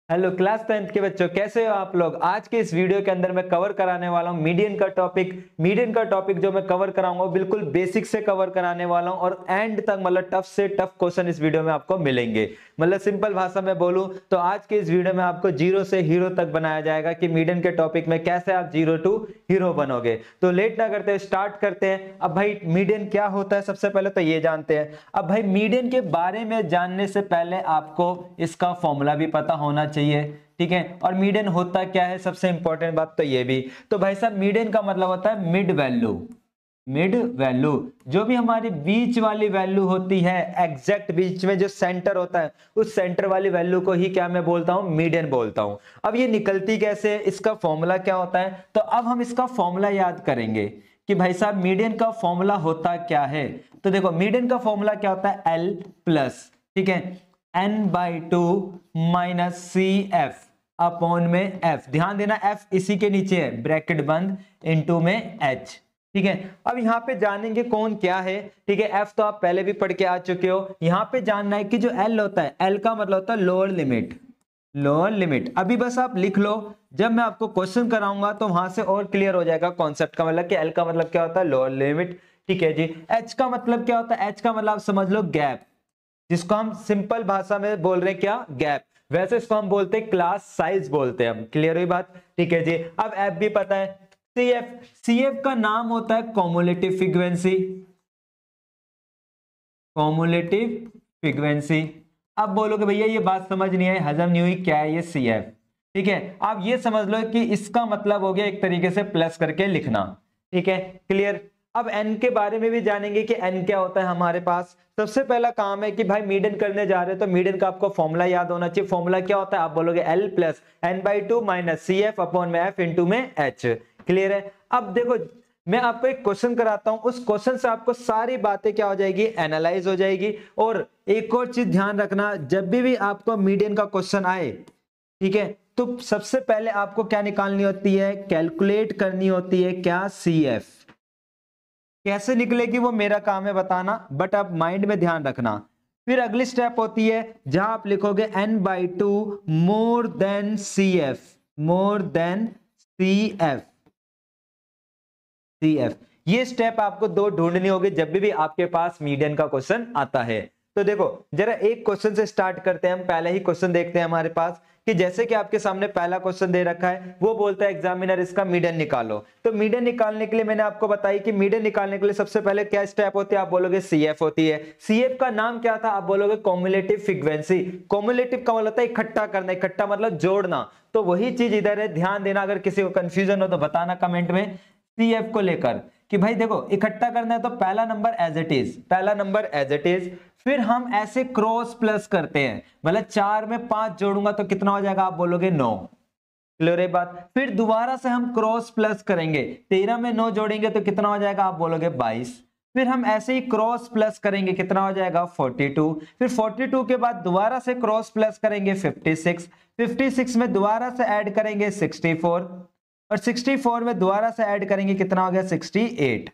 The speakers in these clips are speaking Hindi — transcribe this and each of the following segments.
हेलो क्लास 10th के बच्चों, कैसे हो आप लोग। आज के इस वीडियो के अंदर मैं कवर कराने वाला हूं मीडियन का टॉपिक। मीडियन का टॉपिक जो मैं कवर कराऊंगा बिल्कुल बेसिक से कवर कराने वाला हूं और एंड तक मतलब टफ से टफ क्वेश्चन इस वीडियो में आपको मिलेंगे। मतलब सिंपल भाषा में बोलूं तो आज के इस वीडियो में आपको जीरो से हीरो तक बनाया जाएगा कि मीडियन के टॉपिक में कैसे आप जीरो टू हीरो बनोगे। तो लेट ना करते स्टार्ट करते हैं। अब भाई मीडियन क्या होता है सबसे पहले तो ये जानते हैं। अब भाई मीडियन के बारे में जानने से पहले आपको इसका फॉर्मूला भी पता होना चाहिए, ठीक है। और मीडियन होता क्या है, सबसे इंपॉर्टेंट बात तो ये भी। तो भाई साहब मीडियन का मतलब होता है मिड वैल्यू। मिड वैल्यू जो भी हमारी बीच वाली वैल्यू होती है, एग्जैक्ट बीच में जो सेंटर होता है, उस सेंटर वाली वैल्यू को ही क्या मैं बोलता हूं, मीडियन बोलता हूं। अब ये निकलती कैसे है, इसका फॉर्मूला क्या होता है, तो अब हम इसका फॉर्मूला याद करेंगे कि भाई साहब मीडियन का फॉर्मूला होता क्या है। तो देखो मीडियन का फॉर्मूला क्या होता है, एल प्लस, ठीक है, n/2 minus C F upon में एफ। ध्यान देना एफ इसी के नीचे है, ब्रैकेट बंद, इनटू में एच, ठीक है। अब यहाँ पे जानेंगे कौन क्या है, ठीक है। एफ तो आप पहले भी पढ़ के आ चुके हो। यहाँ पे जानना है कि जो एल होता है, एल का मतलब होता है लोअर लिमिट। लोअर लिमिट अभी बस आप लिख लो, जब मैं आपको क्वेश्चन कराऊंगा तो वहां से और क्लियर हो जाएगा कॉन्सेप्ट का। मतलब कि एल का मतलब क्या होता है, लोअर लिमिट, ठीक है जी। एच का मतलब क्या होता है, एच का मतलब आप समझ लो गैप, जिसको हम सिंपल भाषा में बोल रहे हैं क्या, गैप। वैसे इसको हम बोलते हैं क्लास साइज बोलते हैं हम। क्लियर हुई बात, ठीक है जी। अब एफ भी पता है, सीएफ, सीएफ का नाम होता है कॉमुलेटिव फ्रीक्वेंसी। Cumulative frequency. अब बोलोगे भैया ये बात समझ नहीं आई, हजम नहीं हुई, क्या है ये सीएफ, ठीक है। आप ये समझ लो कि इसका मतलब हो गया एक तरीके से प्लस करके लिखना, ठीक है, क्लियर। अब एन के बारे में भी जानेंगे कि एन क्या होता है हमारे पास। सबसे पहला काम है कि भाई मीडियन करने जा रहे हो तो मीडियन का आपको फॉर्मूला याद होना चाहिए। फॉर्मूला क्या होता है, आप बोलोगे L plus n/2 minus C F upon में एफ इंटू में एच। क्लियर है। अब देखो मैं आपको एक क्वेश्चन कराता हूं, उस क्वेश्चन से आपको सारी बातें क्या हो जाएगी, एनालाइज हो जाएगी। और एक और चीज ध्यान रखना, जब भी आपको मीडियन का क्वेश्चन आए, ठीक है, तो सबसे पहले आपको क्या निकालनी होती है, कैलकुलेट करनी होती है क्या, सी एफ। कैसे निकलेगी वो मेरा काम है बताना, बट आप माइंड में ध्यान रखना। फिर अगली स्टेप होती है जहां आप लिखोगे n/2 more than C F, more than C F, C F. ये स्टेप आपको दो ढूंढनी होगी जब भी आपके पास मीडियन का क्वेश्चन आता है। तो देखो जरा एक क्वेश्चन से स्टार्ट करते हैं हम। पहले ही क्वेश्चन देखते हैं हमारे पास कि जैसे कि आपके सामने पहला क्वेश्चन दे रखा है, वो बोलता है एग्जामिनर इसका मीडियन निकालो। तो मीडियन निकालने के लिए मैंने आपको बताई कि मीडियन निकालने के लिए सबसे पहले क्या स्टेप होती है, आप बोलोगे सीएफ होती है। सीएफ का नाम क्या था, आप बोलोगे कॉम्युलेटिव फ्रीक्वेंसी। कॉम्युलेटिव का मतलब होता है इकट्ठा करना, इकट्ठा मतलब जोड़ना। तो वही चीज इधर है, ध्यान देना। अगर किसी को कंफ्यूजन हो तो बताना कमेंट में सीएफ को लेकर कि भाई देखो इकट्ठा करना है तो पहला नंबर एज इट इज, पहला नंबर एज इट इज। फिर हम ऐसे क्रॉस प्लस करते हैं, मतलब 4 में 5 जोड़ूंगा तो कितना हो जाएगा, आप बोलोगे 9। क्लियर है बात। फिर दोबारा से हम क्रॉस प्लस करेंगे, 13 में 9 जोड़ेंगे तो कितना हो जाएगा, आप बोलोगे 22। फिर हम ऐसे ही क्रॉस प्लस करेंगे, कितना हो जाएगा 42। फिर 42 के बाद दोबारा से क्रॉस प्लस करेंगे 56। 56 में दोबारा से ऐड करेंगे 64 और 64 में दोबारा से ऐड करेंगे, कितना हो गया 68।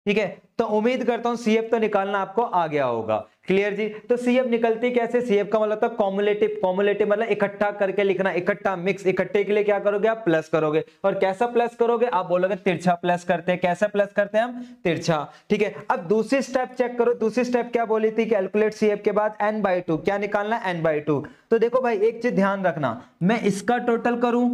ठीक है, तो उम्मीद करता हूं सीएफ तो निकालना आपको आ गया होगा। क्लियर जी। तो सीएफ निकलती कैसे, सीएफ का मतलब होता है कॉम्युलेटिव। कॉम्युलेटिव मतलब इकट्ठा करके लिखना, इकट्ठा मिक्स। इकट्ठे के लिए क्या करोगे, आप प्लस करोगे। और कैसा प्लस करोगे, आप बोलोगे तिरछा प्लस करते हैं। कैसा प्लस करते हैं हम, तिरछा। ठीक है, अब दूसरी स्टेप चेक करो। दूसरी स्टेप क्या बोली थी, कैलकुलेट सीएफ के बाद n/2 क्या निकालना, n/2। तो देखो भाई एक चीज ध्यान रखना, मैं इसका टोटल करूं,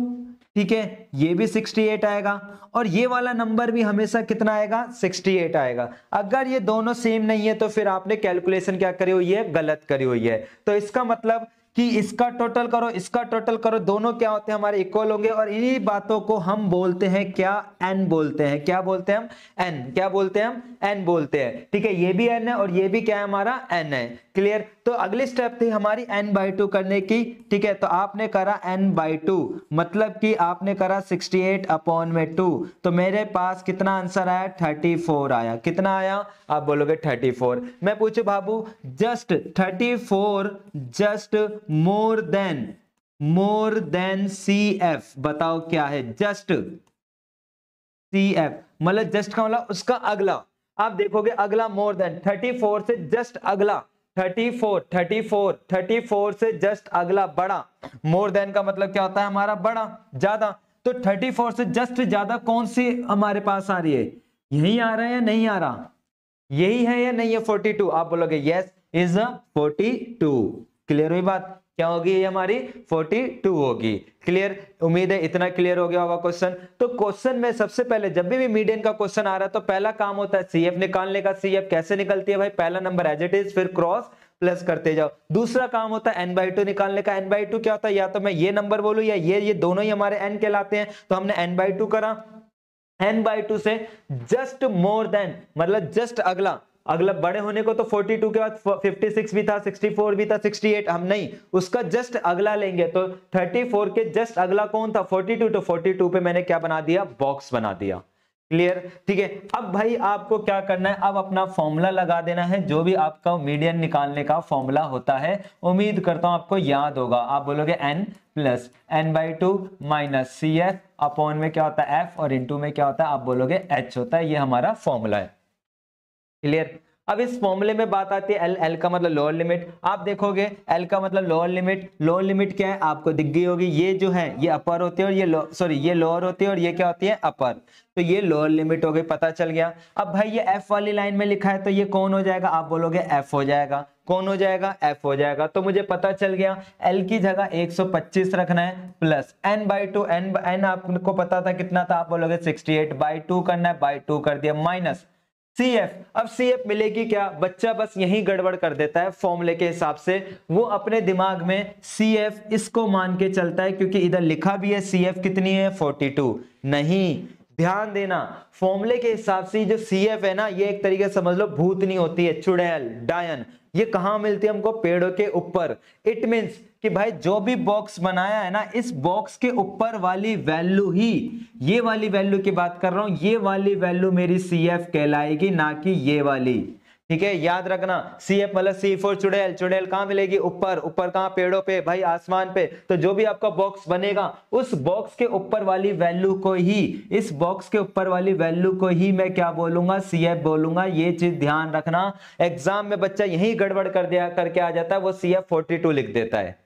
ठीक है, ये भी 68 आएगा और ये वाला नंबर भी हमेशा कितना आएगा, 68 आएगा। अगर ये दोनों सेम नहीं है तो फिर आपने कैलकुलेशन क्या करी हुई है, गलत करी हुई है। तो इसका मतलब कि इसका टोटल करो, इसका टोटल करो, दोनों क्या होते हैं, हमारे इक्वल होंगे। और इन्हीं बातों को हम बोलते हैं क्या, n बोलते हैं। क्या बोलते हैं हम, n। क्या बोलते हैं हम, n बोलते हैं। ठीक है, ये भी n है और ये भी क्या है, हमारा n है। क्लियर। तो अगली स्टेप थी हमारी n/2 करने की। ठीक है, तो आपने करा n/2 मतलब कि आपने करा 68 अपॉन में 2। तो मेरे पास कितना आंसर आया, 34 आया। कितना आया, आप बोलोगे 34। मैं पूछू बाबू, just 34 just more than C F, बताओ क्या है, जस्ट सी एफ मतलब जस्ट का मतलब उसका अगला। आप देखोगे अगला मोर देन, 34 से जस्ट अगला 34 से जस्ट अगला बड़ा, मोर देन का मतलब क्या होता है हमारा बड़ा, ज्यादा। तो 34 से जस्ट ज्यादा कौन सी हमारे पास आ रही है, यही आ रहा है या नहीं आ रहा, यही है या नहीं है 42, आप बोलोगे यस इज 42। क्लियर हुई बात, क्या होगी ये हमारी 42 होगी। क्लियर, उम्मीद है इतना क्लियर हो गया होगा क्वेश्चन। तो क्वेश्चन में सबसे पहले जब भी मीडियन का क्वेश्चन आ रहा है तो पहला काम होता है सीएफ निकालने का। सीएफ कैसे निकलती है भाई, पहला नंबर एज इट इज, फिर क्रॉस प्लस करते जाओ। दूसरा काम होता है n/2 निकालने का। n/2 क्या होता है, या तो मैं ये नंबर बोलूं या ये दोनों ही हमारे n कहलाते हैं, तो हमने n/2 करा। n/2 से जस्ट मोर देन मतलब जस्ट अगला, अगला बड़े होने को तो 42 के बाद 56 भी था, 64 भी था, 68 हम नहीं, उसका जस्ट अगला लेंगे। तो 34 के जस्ट अगला कौन था 42, तो 42 पे मैंने क्या बना दिया, बॉक्स बना दिया। क्लियर, ठीक है। अब भाई आपको क्या करना है, अब अपना फॉर्मूला लगा देना है, जो भी आपका मीडियन निकालने का फॉर्मूला होता है। उम्मीद करता हूं आपको याद होगा। आप बोलोगे n plus n/2 minus C F upon में क्या होता है f, और इंटू में क्या होता है आप बोलोगे h होता है। ये हमारा फॉर्मूला है। क्लियर। अब इस फॉर्मूले में बात आती है एल, एल का मतलब लोअर लिमिट। आप देखोगे एल का मतलब लोअर लिमिट, लोअर लिमिट क्या है आपको दिख गई होगी, ये जो है ये अपर होती है और ये सॉरी ये लोअर होती है और ये क्या होती है अपर, तो ये लोअर लिमिट हो गई, पता चल गया। अब भाई ये एफ वाली लाइन में लिखा है तो ये कौन हो जाएगा, आप बोलोगे एफ हो जाएगा। कौन हो जाएगा, एफ हो जाएगा। तो मुझे पता चल गया एल की जगह 125 रखना है प्लस n/2, n आपको पता था कितना था, आप बोलोगे 68/2 करना है, बाई 2 कर दिया, माइनस CF। अब CF मिलेगी क्या, बच्चा बस यही गड़बड़ कर देता है फॉर्मूले के हिसाब से, वो अपने दिमाग में CF इसको मान के चलता है, क्योंकि इधर लिखा भी है CF कितनी है 42, नहीं, ध्यान देना फॉर्मूले के हिसाब से जो CF है ना, ये एक तरीके से समझ लो भूतनी होती है, चुड़ैल, डायन। ये कहां मिलती है हमको, पेड़ों के ऊपर। इट मींस कि भाई जो भी बॉक्स बनाया है ना, इस बॉक्स के ऊपर वाली वैल्यू ही, ये वाली वैल्यू की बात कर रहा हूं, ये वाली वैल्यू मेरी CF कहलाएगी, ना कि ये वाली। ठीक है, याद रखना CF मतलब C फॉर चुड़ैल। चुड़ैल कहां मिलेगी, ऊपर। ऊपर कहां, पेड़ों पे भाई, आसमान पे। तो जो भी आपका बॉक्स बनेगा उस बॉक्स के ऊपर वाली वैल्यू को ही, इस बॉक्स के ऊपर वाली वैल्यू को ही मैं क्या बोलूंगा, CF बोलूंगा। ये चीज ध्यान रखना, एग्जाम में बच्चा यही गड़बड़ कर दिया करके आ जाता है, वो CF 42 लिख देता है।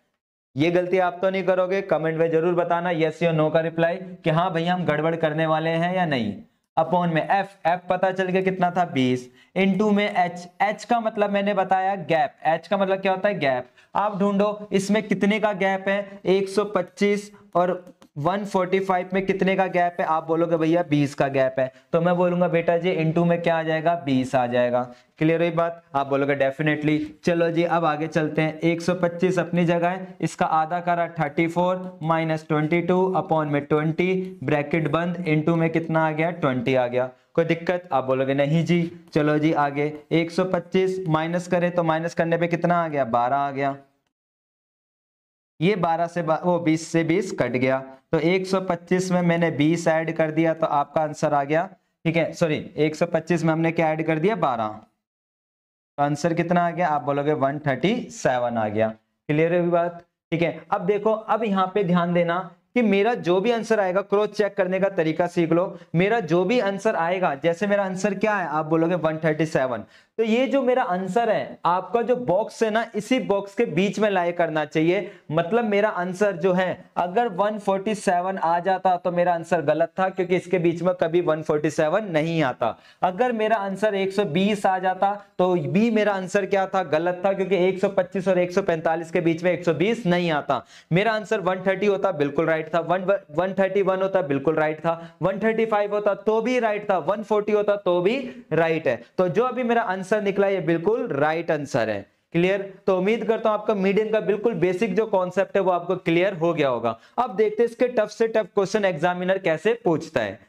ये गलती आप तो नहीं करोगे, कमेंट में जरूर बताना यस या नो का रिप्लाई कि हाँ भैया हम गड़बड़ करने वाले हैं या नहीं। अपॉन में एफ, एफ पता चल गया कितना था 20, इनटू में एच, एच का मतलब मैंने बताया गैप, एच का मतलब क्या होता है गैप। आप ढूंढो इसमें कितने का गैप है, 125 और 145 में कितने का गैप है, आप बोलोगे भैया 20 का गैप है, तो मैं बोलूंगा बेटा जी इनटू में क्या आ जाएगा 20 आ जाएगा। क्लियर हुई बात, आप बोलोगे डेफिनेटली। चलो जी अब आगे चलते हैं, 125 अपनी जगह है, इसका आधा करा 34 माइनस 22 अपॉन में 20 ब्रैकेट बंद, इनटू में कितना आ गया 20 आ गया। कोई दिक्कत, आप बोलोगे नहीं जी। चलो जी आगे, 125 माइनस करें तो माइनस करने पे कितना आ गया 12 आ गया, ये 12 से वो 20 से 20 कट गया, तो 125 में मैंने 20 ऐड कर दिया तो आपका आंसर आ गया। ठीक है, सॉरी 125 में हमने क्या ऐड कर दिया 12, तो आंसर कितना आ गया, आप बोलोगे 137 आ गया। क्लियर है बात, ठीक है। अब देखो, अब यहाँ पे ध्यान देना कि मेरा जो भी आंसर आएगा, क्रॉस चेक करने का तरीका सीख लो। मेरा जो भी आंसर आएगा, जैसे मेरा आंसर क्या है, आप बोलोगे 137, तो ये जो मेरा आंसर है, आपका जो बॉक्स है ना, इसी बॉक्स के बीच में लाई करना चाहिए। मतलब मेरा आंसर जो है, अगर 147 आ जाता तो मेरा आंसर गलत था, क्योंकि इसके बीच में कभी 147 नहीं आता। अगर मेरा आंसर 120 आ जाता तो भी मेरा आंसर क्या था, गलत था, क्योंकि 125 और 145 के बीच में 120 नहीं आता। मेरा आंसर 130 होता, बिल्कुल राइट था, 131 होता, बिल्कुल राइट था, 135 होता तो भी राइट था, 140 होता तो भी राइट है। तो जो अभी मेरा आंसर निकला ये बिल्कुल राइट आंसर है। क्लियर, तो उम्मीद करता हूं आपका मीडियन का बिल्कुल बेसिक जो कॉन्सेप्ट है वो आपको क्लियर हो गया होगा। अब देखते हैं इसके टफ से टफ क्वेश्चन एग्जामिनर कैसे पूछता है।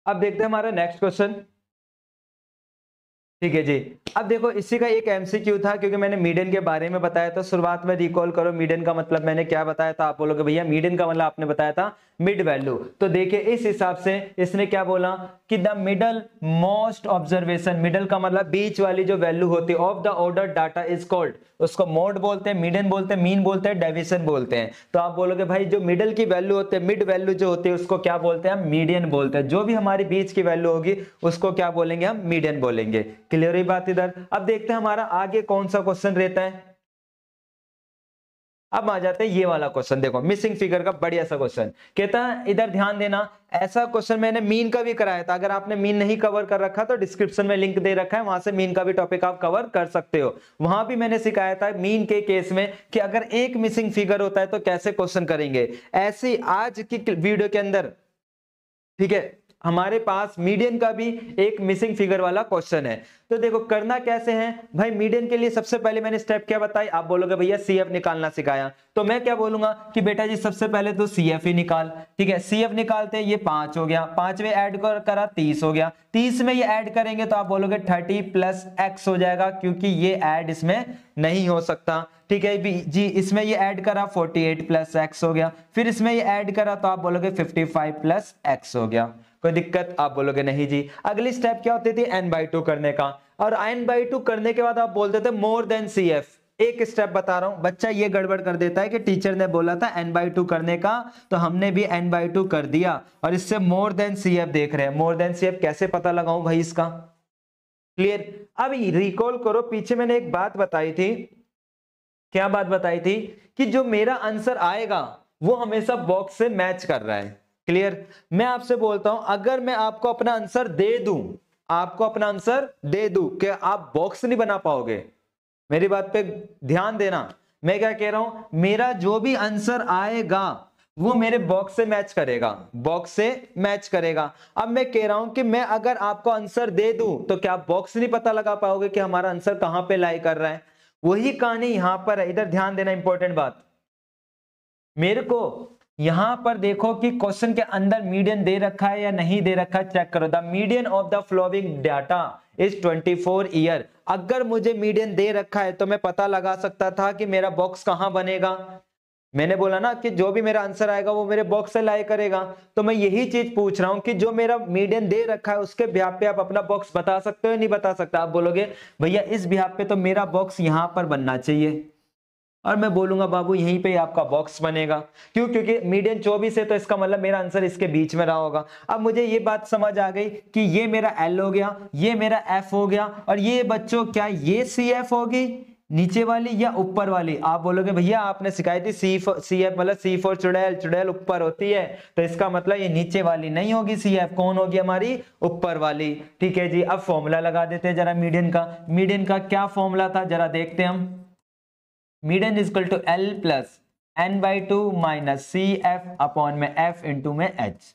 अब देखते हैं हमारा नेक्स्ट क्वेश्चन। ठीक है जी। अब देखो इसी का एक एमसीक्यू था, क्योंकि मैंने मीडियन के बारे में बताया था शुरुआत में, रिकॉल करो मीडियन का मतलब मैंने क्या बताया था। आप बोलोगे भैया मीडियन का मतलब आपने बताया था मिड वैल्यू। तो देखिए इस हिसाब से इसने क्या बोला कि the middle most observation, middle का मतलब बीच वाली जो वैल्यू होती है of the order data is called, उसको मोड बोलते हैं, मीडियन बोलते हैं, मीन बोलते हैं, डेविएशन बोलते हैं। तो आप बोलोगे भाई जो मिडल की वैल्यू होती है, मिड वैल्यू जो होती है उसको क्या बोलते हैं, हम मीडियन बोलते हैं। जो भी हमारी बीच की वैल्यू होगी उसको क्या बोलेंगे, हम मीडियन बोलेंगे। क्लियर हुई बात इधर। अब देखते हैं हमारा आगे कौन सा क्वेश्चन रहता है। अब आ जाते हैं ये वाला क्वेश्चन, देखो मिसिंग फिगर का बढ़िया सा क्वेश्चन। कहता है इधर ध्यान देना, ऐसा क्वेश्चन मैंने मीन का भी कराया था। अगर आपने मीन नहीं कवर कर रखा तो डिस्क्रिप्शन में लिंक दे रखा है, वहां से मीन का भी टॉपिक आप कवर कर सकते हो। वहां भी मैंने सिखाया था मीन के केस में कि अगर एक मिसिंग फिगर होता है तो कैसे क्वेश्चन करेंगे। ऐसे आज की वीडियो के अंदर, ठीक है, हमारे पास मीडियन का भी एक मिसिंग फिगर वाला क्वेश्चन है। तो देखो करना कैसे है भाई, मीडियन के लिए सबसे पहले मैंने स्टेप क्या बताई, आप बोलोगे भैया सीएफ निकालना सिखाया। तो मैं क्या बोलूंगा कि बेटा जी सबसे पहले तो सीएफ ही निकाल। ठीक है, सीएफ निकालते हैं, ये 5 हो गया, 5 में ऐड करा 30 हो गया, 30 में ये ऐड करेंगे तो आप बोलोगे 30 प्लस एक्स हो जाएगा, क्योंकि ये ऐड इसमें नहीं हो सकता। ठीक है जी, इसमें ये ऐड करा 48 प्लस एक्स हो गया, फिर इसमें ये ऐड करा तो आप बोलोगे 55 प्लस एक्स हो गया। कोई दिक्कत, आप बोलोगे नहीं जी। अगली स्टेप क्या होती थी, n/2 करने का, और n/2 करने के बाद आप बोलते थे मोर देन CF। एक स्टेप बता रहा हूं, बच्चा ये गड़बड़ कर देता है कि टीचर ने बोला था n/2 करने का तो हमने भी n/2 कर दिया, और इससे मोर देन CF देख रहे हैं। मोर देन CF कैसे पता लगाऊं भाई इसका। क्लियर। अब रिकॉल करो, पीछे मैंने एक बात बताई थी। क्या बात बताई थी कि जो मेरा आंसर आएगा वो हमेशा बॉक्स से मैच कर रहा है। क्लियर। मैं आपसे बोलता हूं अगर मैं आपको अपना आंसर दे दूं, आपको अपना आंसर दे दूं, क्या आप बॉक्स नहीं बना पाओगे। मेरी बात पे ध्यान देना, मैं क्या कह रहा हूं, मेरा जो भी आंसर आएगा वो मेरे बॉक्स से मैच करेगा, बॉक्स से मैच करेगा। अब मैं कह रहा हूं कि मैं अगर आपको आंसर दे दूं तो क्या आप बॉक्स नहीं पता लगा पाओगे कि हमारा आंसर कहां पे लाई कर रहा है। वही कहानी यहां पर है, इधर ध्यान देना, इंपॉर्टेंट बात। मेरे को यहां पर देखो कि क्वेश्चन के अंदर मीडियन दे रखा है या नहीं दे रखा, चेक करो। The median of the following data is 24 year. अगर मुझे मीडियन दे रखा है तो मैं पता लगा सकता था कि मेरा बॉक्स कहां बनेगा। मैंने बोला ना कि जो भी मेरा आंसर आएगा वो मेरे बॉक्स से लाई करेगा। तो मैं यही चीज पूछ रहा हूं कि जो मेरा मीडियन दे रखा है उसके बिहाफ पे आप अपना बॉक्स बता सकते हो, नहीं बता सकते। आप बोलोगे भैया इस बिहाफ पे तो मेरा बॉक्स यहां पर बनना चाहिए, और मैं बोलूंगा बाबू यहीं पे आपका बॉक्स बनेगा। क्यों, क्योंकि मीडियन 24 है तो इसका मतलब मेरा आंसर इसके बीच में रहा होगा। अब मुझे ये बात समझ आ गई कि ये मेरा L हो गया, ये मेरा F हो गया, और ये बच्चों क्या ये CF होगी नीचे वाली या ऊपर वाली। आप बोलोगे भैया आपने सिखाई थी CF मतलब C फॉर चुड़ैल, चुड़ैल ऊपर होती है, तो इसका मतलब ये नीचे वाली नहीं होगी CF, कौन होगी हमारी ऊपर वाली। ठीक है जी। अब फॉर्मूला लगा देते हैं जरा मीडियन का। मीडियन का क्या फॉर्मूला था जरा देखते हैं हम। Median is equal to L plus n/2 minus CF upon में F इंटू में H।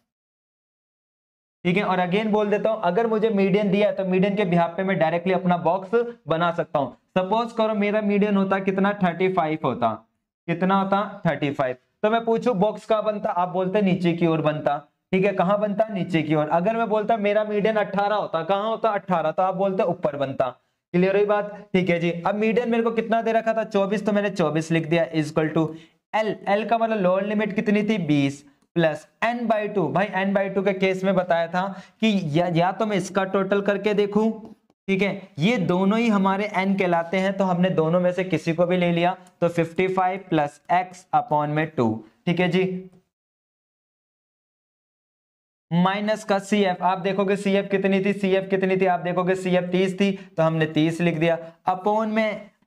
ठीक है, और अगेन बोल देता हूं अगर मुझे मीडियन दिया है तो मीडियन के बिहाफ पे मैं डायरेक्टली अपना बॉक्स बना सकता हूं। सपोज करो मेरा मीडियन होता कितना, 35 होता, कितना होता 35। तो मैं पूछूं बॉक्स कहां बनता, आप बोलते नीचे की ओर बनता। ठीक है, कहां बनता, नीचे की ओर। अगर मैं बोलता मेरा मीडियन 18 होता, कहां होता 18, तो आप बोलते ऊपर बनता। क्लियर हुई बात। ठीक है जी। अब मीडियन मेरे को कितना दे रखा था 24, तो मैंने 24 लिख दिया इज इक्वल टू L का मतलब लोअर लिमिट कितनी थी 20 प्लस n/2। भाई n/2 के केस में बताया था कि या तो मैं इसका टोटल करके देखूं, ठीक है, ये दोनों ही हमारे n कहलाते हैं, तो हमने दोनों में से किसी को भी ले लिया, तो 55 प्लस x अपॉन में 2। ठीक है जी, माइनस का CF। आप देखोगे CF कितनी थी, CF कितनी थी, आप देखोगे CF 30 थी, तो हमने 30 लिख दिया।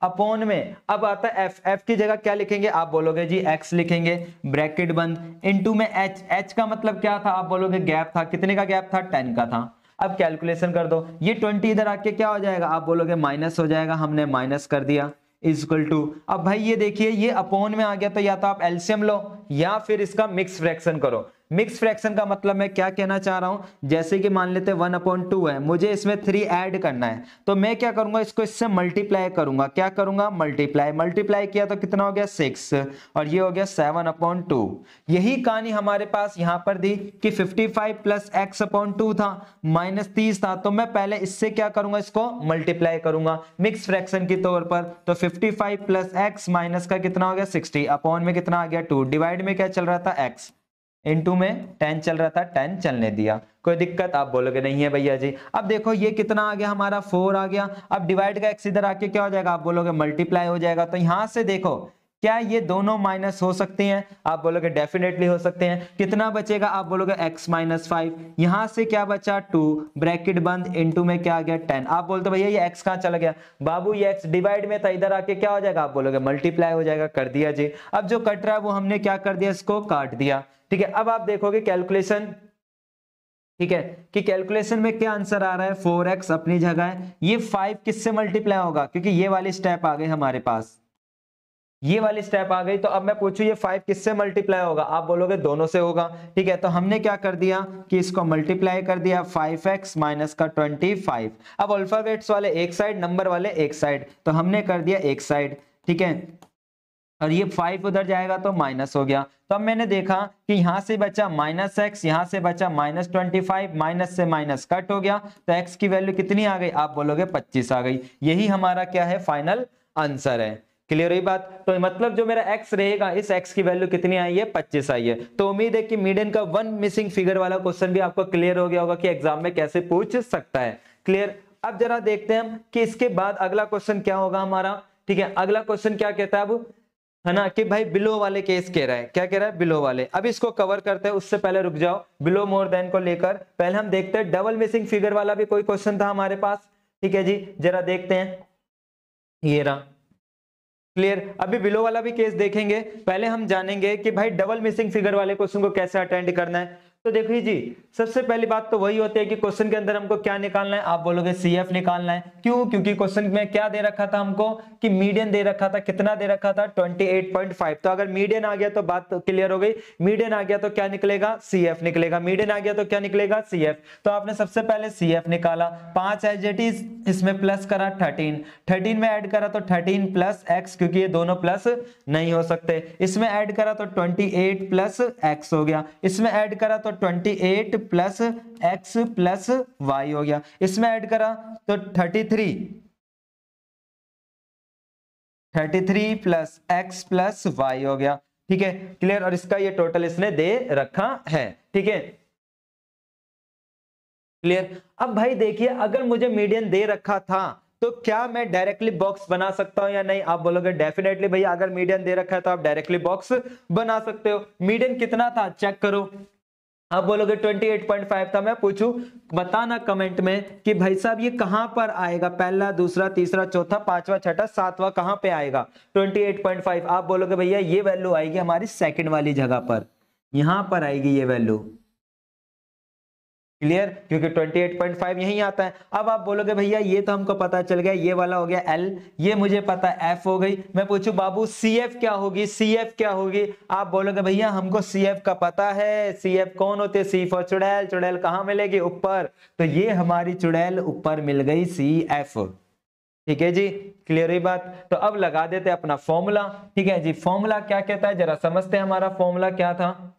अपॉन में अब आता है F की जगह क्या लिखेंगे, आप बोलोगे जी x लिखेंगे, ब्रैकेट बंद, इनटू में H का मतलब क्या था, आप बोलोगे गैप था, कितने का गैप था 10 का था। अब कैलकुलेशन कर दो, ये 20 इधर आके क्या हो जाएगा, आप बोलोगे माइनस हो जाएगा, हमने माइनस कर दिया इज इक्वल टू। अब भाई ये देखिए ये अपॉन में आ गया, तो या तो आप एलसीएम लो या फिर इसका मिक्स फ्रैक्शन करो। मिक्स फ्रैक्शन का मतलब मैं क्या कहना चाह रहा हूं, जैसे कि मान लेते 1/2 है, मुझे इसमें 3 ऐड करना है, तो मैं क्या करूंगा, इसको इससे मल्टीप्लाई करूंगा। क्या करूंगा, मल्टीप्लाई किया तो कितना हो गया 6 और ये हो गया 7/2। यही कहानी हमारे पास यहां पर दी कि 55 प्लस x/2 था, -30 था, तो मैं पहले इससे क्या करूंगा, इसको मल्टीप्लाई करूंगा मिक्स फ्रैक्शन के तौर पर। तो 55 प्लस x माइनस का कितना हो गया 60, अपॉन में कितना आ गया 2, डिवाइड में क्या चल रहा था x, इनटू में 10 चल रहा था, 10 चलने दिया। कोई दिक्कत, आप बोलोगे नहीं है भैया जी। अब देखो ये कितना आ गया हमारा 4 आ गया। अब डिवाइड का x इधर आके क्या हो जाएगा, आप बोलोगे मल्टीप्लाई हो जाएगा। तो यहां से देखो क्या ये दोनों माइनस हो सकते हैं, आप बोलोगे डेफिनेटली हो सकते हैं। कितना बचेगा, आप बोलोगे x - 5, यहां से क्या बचा 2, ब्रैकेट बंद, इनटू में क्या आ गया 10। आप बोलते भैया ये x कहां चला गया, बाबू ये x डिवाइड में था, इधर आके क्या हो जाएगा, आप बोलोगे मल्टीप्लाई हो जाएगा। कर दिया जी। अब जो कट रहा है वो हमने क्या कर दिया, इसको काट दिया। ठीक है, अब आप देखोगे कैलकुलेशन, ठीक है, कि कैलकुलेशन में क्या आंसर आ रहा है, 4x अपनी जगह है। ये 5 किससे मल्टीप्लाई होगा, क्योंकि ये वाली स्टेप आ गई हमारे पास, ये वाली स्टेप आ गई। तो अब मैं पूछूं ये 5 किससे मल्टीप्लाई होगा, आप बोलोगे दोनों से होगा। ठीक है, तो हमने क्या कर दिया कि इसको मल्टीप्लाई कर दिया, 5x माइनस का 25। अब अल्फाबेट्स वाले एक साइड, नंबर वाले एक साइड, तो हमने कर दिया एक साइड। ठीक है, और ये 5 उधर जाएगा तो माइनस हो गया। तो अब मैंने देखा कि यहां से बचा -x, यहां से बचा -25, माइनस से माइनस कट हो गया, तो x की वैल्यू कितनी आ गई, आप बोलोगे 25 आ गई। यही हमारा क्या है, फाइनल आंसर है। क्लियर हुई बात। तो मतलब जो मेरा x रहेगा, इस x की वैल्यू कितनी आई है, 25 आई है। तो उम्मीद है कि मीडियन का 1 मिसिंग फिगर वाला क्वेश्चन भी आपको क्लियर हो गया होगा कि एग्जाम में कैसे पूछ सकता है। क्लियर। अब जरा देखते हैं हम कि इसके बाद अगला क्वेश्चन क्या होगा हमारा। ठीक है, अगला क्वेश्चन क्या कहता है अब, है ना, कि भाई बिलो वाले केस कह रहा है। क्या कह रहा है, बिलो वाले। अब इसको कवर करते हैं, उससे पहले रुक जाओ, बिलो मोर देन को लेकर पहले हम देखते हैं डबल मिसिंग फिगर वाला भी कोई क्वेश्चन था हमारे पास। ठीक है जी, जरा देखते हैं, ये रहा। क्लियर। अभी बिलो वाला भी केस देखेंगे, पहले हम जानेंगे कि भाई डबल मिसिंग फिगर वाले क्वेश्चन को कैसे अटेंड करना है। तो देखिए जी, सबसे पहली बात तो वही होती है कि क्वेश्चन के अंदर हमको क्या निकालना है, आप बोलोगे CF निकालना है। क्यों, क्योंकि क्वेश्चन में क्या दे रखा था हमको कि मीडियन दे रखा था, कितना दे रखा था 28.5। तो अगर मीडियन आ गया तो बात तो क्लियर हो गई, मीडियन आ गया तो क्या निकलेगा, CF निकलेगा, मीडियन आ गया तो क्या निकलेगा, CF। तो आपने सबसे पहले CF निकाला, 5 एज इट इज, इसमें प्लस करा 13 में ऐड करा तो 13 प्लस x, क्योंकि ये दोनों प्लस नहीं हो सकते। इसमें ऐड करा तो 28 प्लस x हो गया, इसमें ऐड करा तो 28 प्लस x प्लस y हो गया, इसमें ऐड करा तो 33 प्लस x प्लस y हो गया। ठीक है, क्लियर। और इसका ये टोटल इसने दे रखा है। ठीक है, क्लियर। अब भाई देखिए, अगर मुझे मीडियन दे रखा था तो क्या मैं डायरेक्टली बॉक्स बना सकता हूं या नहीं, आप बोलोगे डेफिनेटली भैया, अगर मीडियन दे रखा है तो आप डायरेक्टली बॉक्स बना सकते हो। मीडियन कितना था चेक करो, आप बोलोगे 28.5 था। मैं पूछूं, बताना कमेंट में कि भाई साहब ये कहां पर आएगा, पहला, दूसरा, तीसरा, चौथा, पांचवा, छठा, सातवां कहां पे आएगा 28.5। आप बोलोगे भैया ये वैल्यू आएगी हमारी सेकंड वाली जगह पर, यहां पर आएगी ये वैल्यू। क्लियर, क्योंकि 28.5 यही आता है। अब आप बोलोगे भैया ये तो हमको पता चल गया, ये वाला हो गया L, ये मुझे पता है F हो गई। मैं पूछूं बाबू CF क्या होगी, CF क्या होगी, आप बोलोगे भैया हमको CF का पता है। CF कौन होते, C फॉर चुड़ैल, चुड़ैल कहां मिलेगी, ऊपर। तो ये हमारी चुड़ैल ऊपर मिल गई, CF। ठीक है जी, क्लियर हुई बात। तो अब लगा देते अपना फॉर्मूला। ठीक है जी, फॉर्मूला क्या कहता है जरा समझते हैं, हमारा फॉर्मूला क्या था।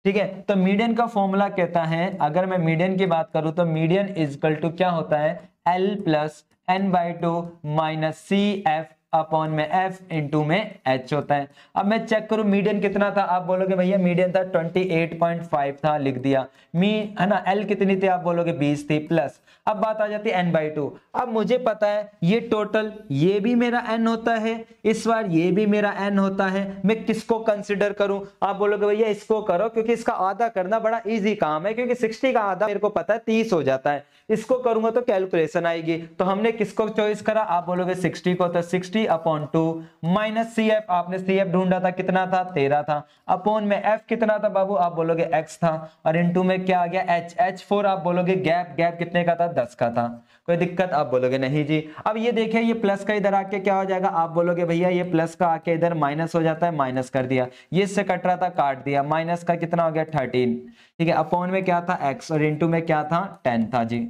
ठीक है, तो मीडियन का फॉर्मूला कहता है, अगर मैं मीडियन की बात करूं तो मीडियन इज इक्वल टू क्या होता है, L plus n/2 minus CF upon में F इंटू में H होता है। अब मैं चेक करूं मीडियन कितना था, आप बोलोगे भैया मीडियन था 28.5 था, लिख दिया। है ना, L कितनी थी, आप बोलोगे 20 थी, प्लस अब बात आ जाती है n/2। अब मुझे पता है ये टोटल, ये भी मेरा n होता है, इस बार ये भी मेरा n होता है। मैं किसको कंसिडर करूं, आप बोलोगे भैया इसको करो, क्योंकि इसका आधा करना बड़ा इजी काम है, क्योंकि 60 का आधा मेरे को पता है 30 हो जाता है। इसको करूंगा तो कैलकुलेशन आएगी, तो हमने किसको चॉइस करा, आप बोलोगे 60 को, तो 60 60 अपॉन 2 माइनस सी एफ, आपने सी एफ ढूंढा था कितना था 13 था, अपॉन में एफ कितना था बाबू, आप बोलोगे x था, और इनटू में क्या आ गया h, h4 आप बोलोगे गैप, गैप कितने का था 10 का था। कोई दिक्कत, आप बोलोगे नहीं जी। अब ये देखिए ये प्लस का इधर आके क्या हो जाएगा, आप बोलोगे भैया ये प्लस का आके इधर माइनस हो जाता है, माइनस कर दिया, ये इससे कट रहा था काट दिया, माइनस का कितना हो गया 13, ठीक है, अपॉन में क्या था x और इनटू में क्या था 10 था जी।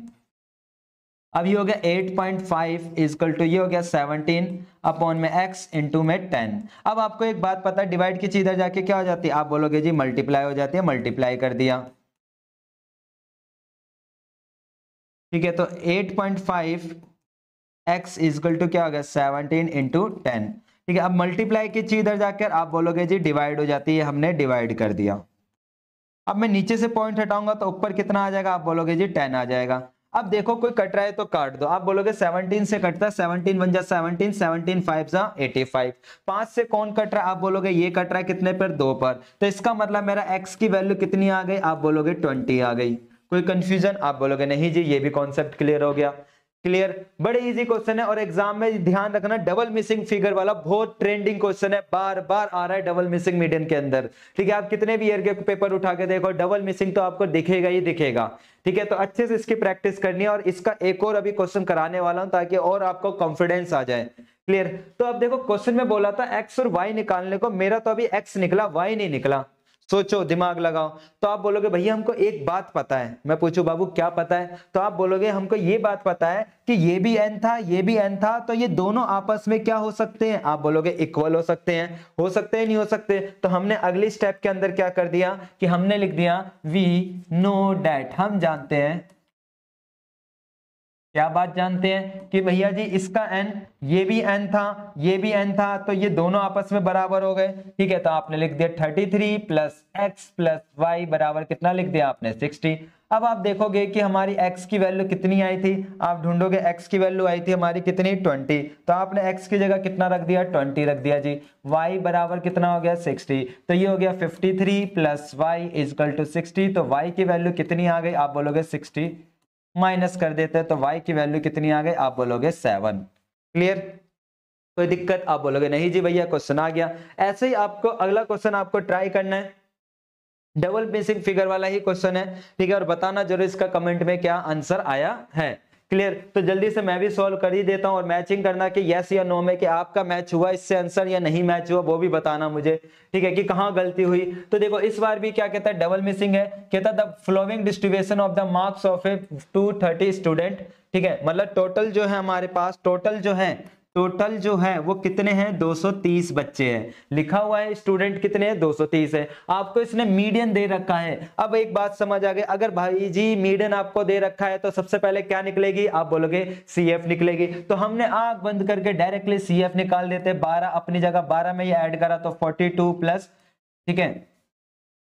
अब ये हो गया 8.5 इजकल टू ये हो गया 17 अपॉन में x इंटू में 10। अब आपको एक बात पता है, डिवाइड की चीज इधर जाके क्या हो जाती है, आप बोलोगे जी मल्टीप्लाई हो जाती है, मल्टीप्लाई कर दिया, ठीक है। तो 8.5 x इजकल टू क्या हो गया 17 इंटू 10, ठीक है। अब मल्टीप्लाई की चीज इधर जाकर आप बोलोगे जी डिवाइड हो जाती है, हमने डिवाइड कर दिया। अब मैं नीचे से पॉइंट हटाऊंगा तो ऊपर कितना आ जाएगा, आप बोलोगे जी 10 आ जाएगा। अब देखो कोई कट रहा है तो काट दो, आप बोलोगे 17 से कटता है, 17 बन जा 17, 17 5 जा 85, 5 से कौन कट रहा है, आप बोलोगे ये कट रहा है कितने पर 2 पर, तो इसका मतलब मेरा x की वैल्यू कितनी आ गई, आप बोलोगे 20 आ गई। कोई कंफ्यूजन, आप बोलोगे नहीं जी, ये भी कॉन्सेप्ट क्लियर हो गया। क्लियर, बड़े इजी क्वेश्चन है, और एग्जाम में ध्यान रखना डबल मिसिंग फिगर वाला बहुत ट्रेंडिंग क्वेश्चन है, बार बार आ रहा है डबल मिसिंग मीडियन के अंदर, ठीक है। आप कितने भी ईयर के पेपर उठा के देखो डबल मिसिंग तो आपको दिखेगा ही दिखेगा, ठीक है। तो अच्छे से इसकी प्रैक्टिस करनी है, और इसका एक और अभी क्वेश्चन कराने वाला हूं ताकि और आपको कॉन्फिडेंस आ जाए। क्लियर, तो अब देखो क्वेश्चन में बोला था एक्स और वाई निकालने को, मेरा तो अभी एक्स निकला, वाई नहीं निकला। सोचो, दिमाग लगाओ। तो आप बोलोगे भैया हमको एक बात पता है, मैं पूछूं बाबू क्या पता है, तो आप बोलोगे हमको ये बात पता है कि ये भी n था, ये भी n था, तो ये दोनों आपस में क्या हो सकते हैं, आप बोलोगे इक्वल हो सकते हैं, हो सकते हैं नहीं हो सकते। तो हमने अगली स्टेप के अंदर क्या कर दिया कि हमने लिख दिया वी नो डैट, हम जानते हैं, क्या बात जानते हैं कि भैया जी इसका n, ये भी n था, ये भी n था, तो ये दोनों आपस में बराबर हो गए, ठीक है। तो आपने लिख दिया 33 प्लस एक्स प्लस वाई बराबर कितना लिख दिया आपने 60। अब आप देखोगे कि हमारी x की वैल्यू कितनी आई थी, आप ढूंढोगे x की वैल्यू आई थी हमारी कितनी 20, तो आपने x की जगह कितना रख दिया 20 रख दिया जी। y बराबर कितना हो गया 60, तो ये हो गया 53 प्लस वाई इजकल टू 60, तो y की वैल्यू कितनी आ गई, आप बोलोगे 60, माइनस कर देते हैं तो y की वैल्यू कितनी आ गई, आप बोलोगे 7। क्लियर, कोई दिक्कत, आप बोलोगे नहीं जी भैया क्वेश्चन आ गया। ऐसे ही आपको अगला क्वेश्चन आपको ट्राई करना है, डबल बेसिक फिगर वाला ही क्वेश्चन है, ठीक है, और बताना जरूर इसका कमेंट में क्या आंसर आया है। क्लियर, तो जल्दी से मैं भी सॉल्व कर ही देता हूं, और मैचिंग करना कि यस या नो में कि आपका मैच हुआ इससे आंसर या नहीं मैच हुआ वो भी बताना मुझे, ठीक है, कि कहां गलती हुई। तो देखो इस बार भी क्या कहता है, डबल मिसिंग है, कहता है the following distribution of the marks of A 230 student, ठीक है, मतलब टोटल जो है हमारे पास, टोटल जो है वो कितने हैं 230 बच्चे हैं, लिखा हुआ है स्टूडेंट कितने हैं 230 है, आपको इसने मीडियन दे रखा है। अब एक बात समझ आ गई, अगर भाई जी मीडियन आपको दे रखा है तो सबसे पहले क्या निकलेगी, आप बोलोगे CF निकलेगी, तो हमने आंख बंद करके डायरेक्टली CF निकाल देते, 12 अपनी जगह 12 में ये ऐड करा तो 42 प्लस, ठीक है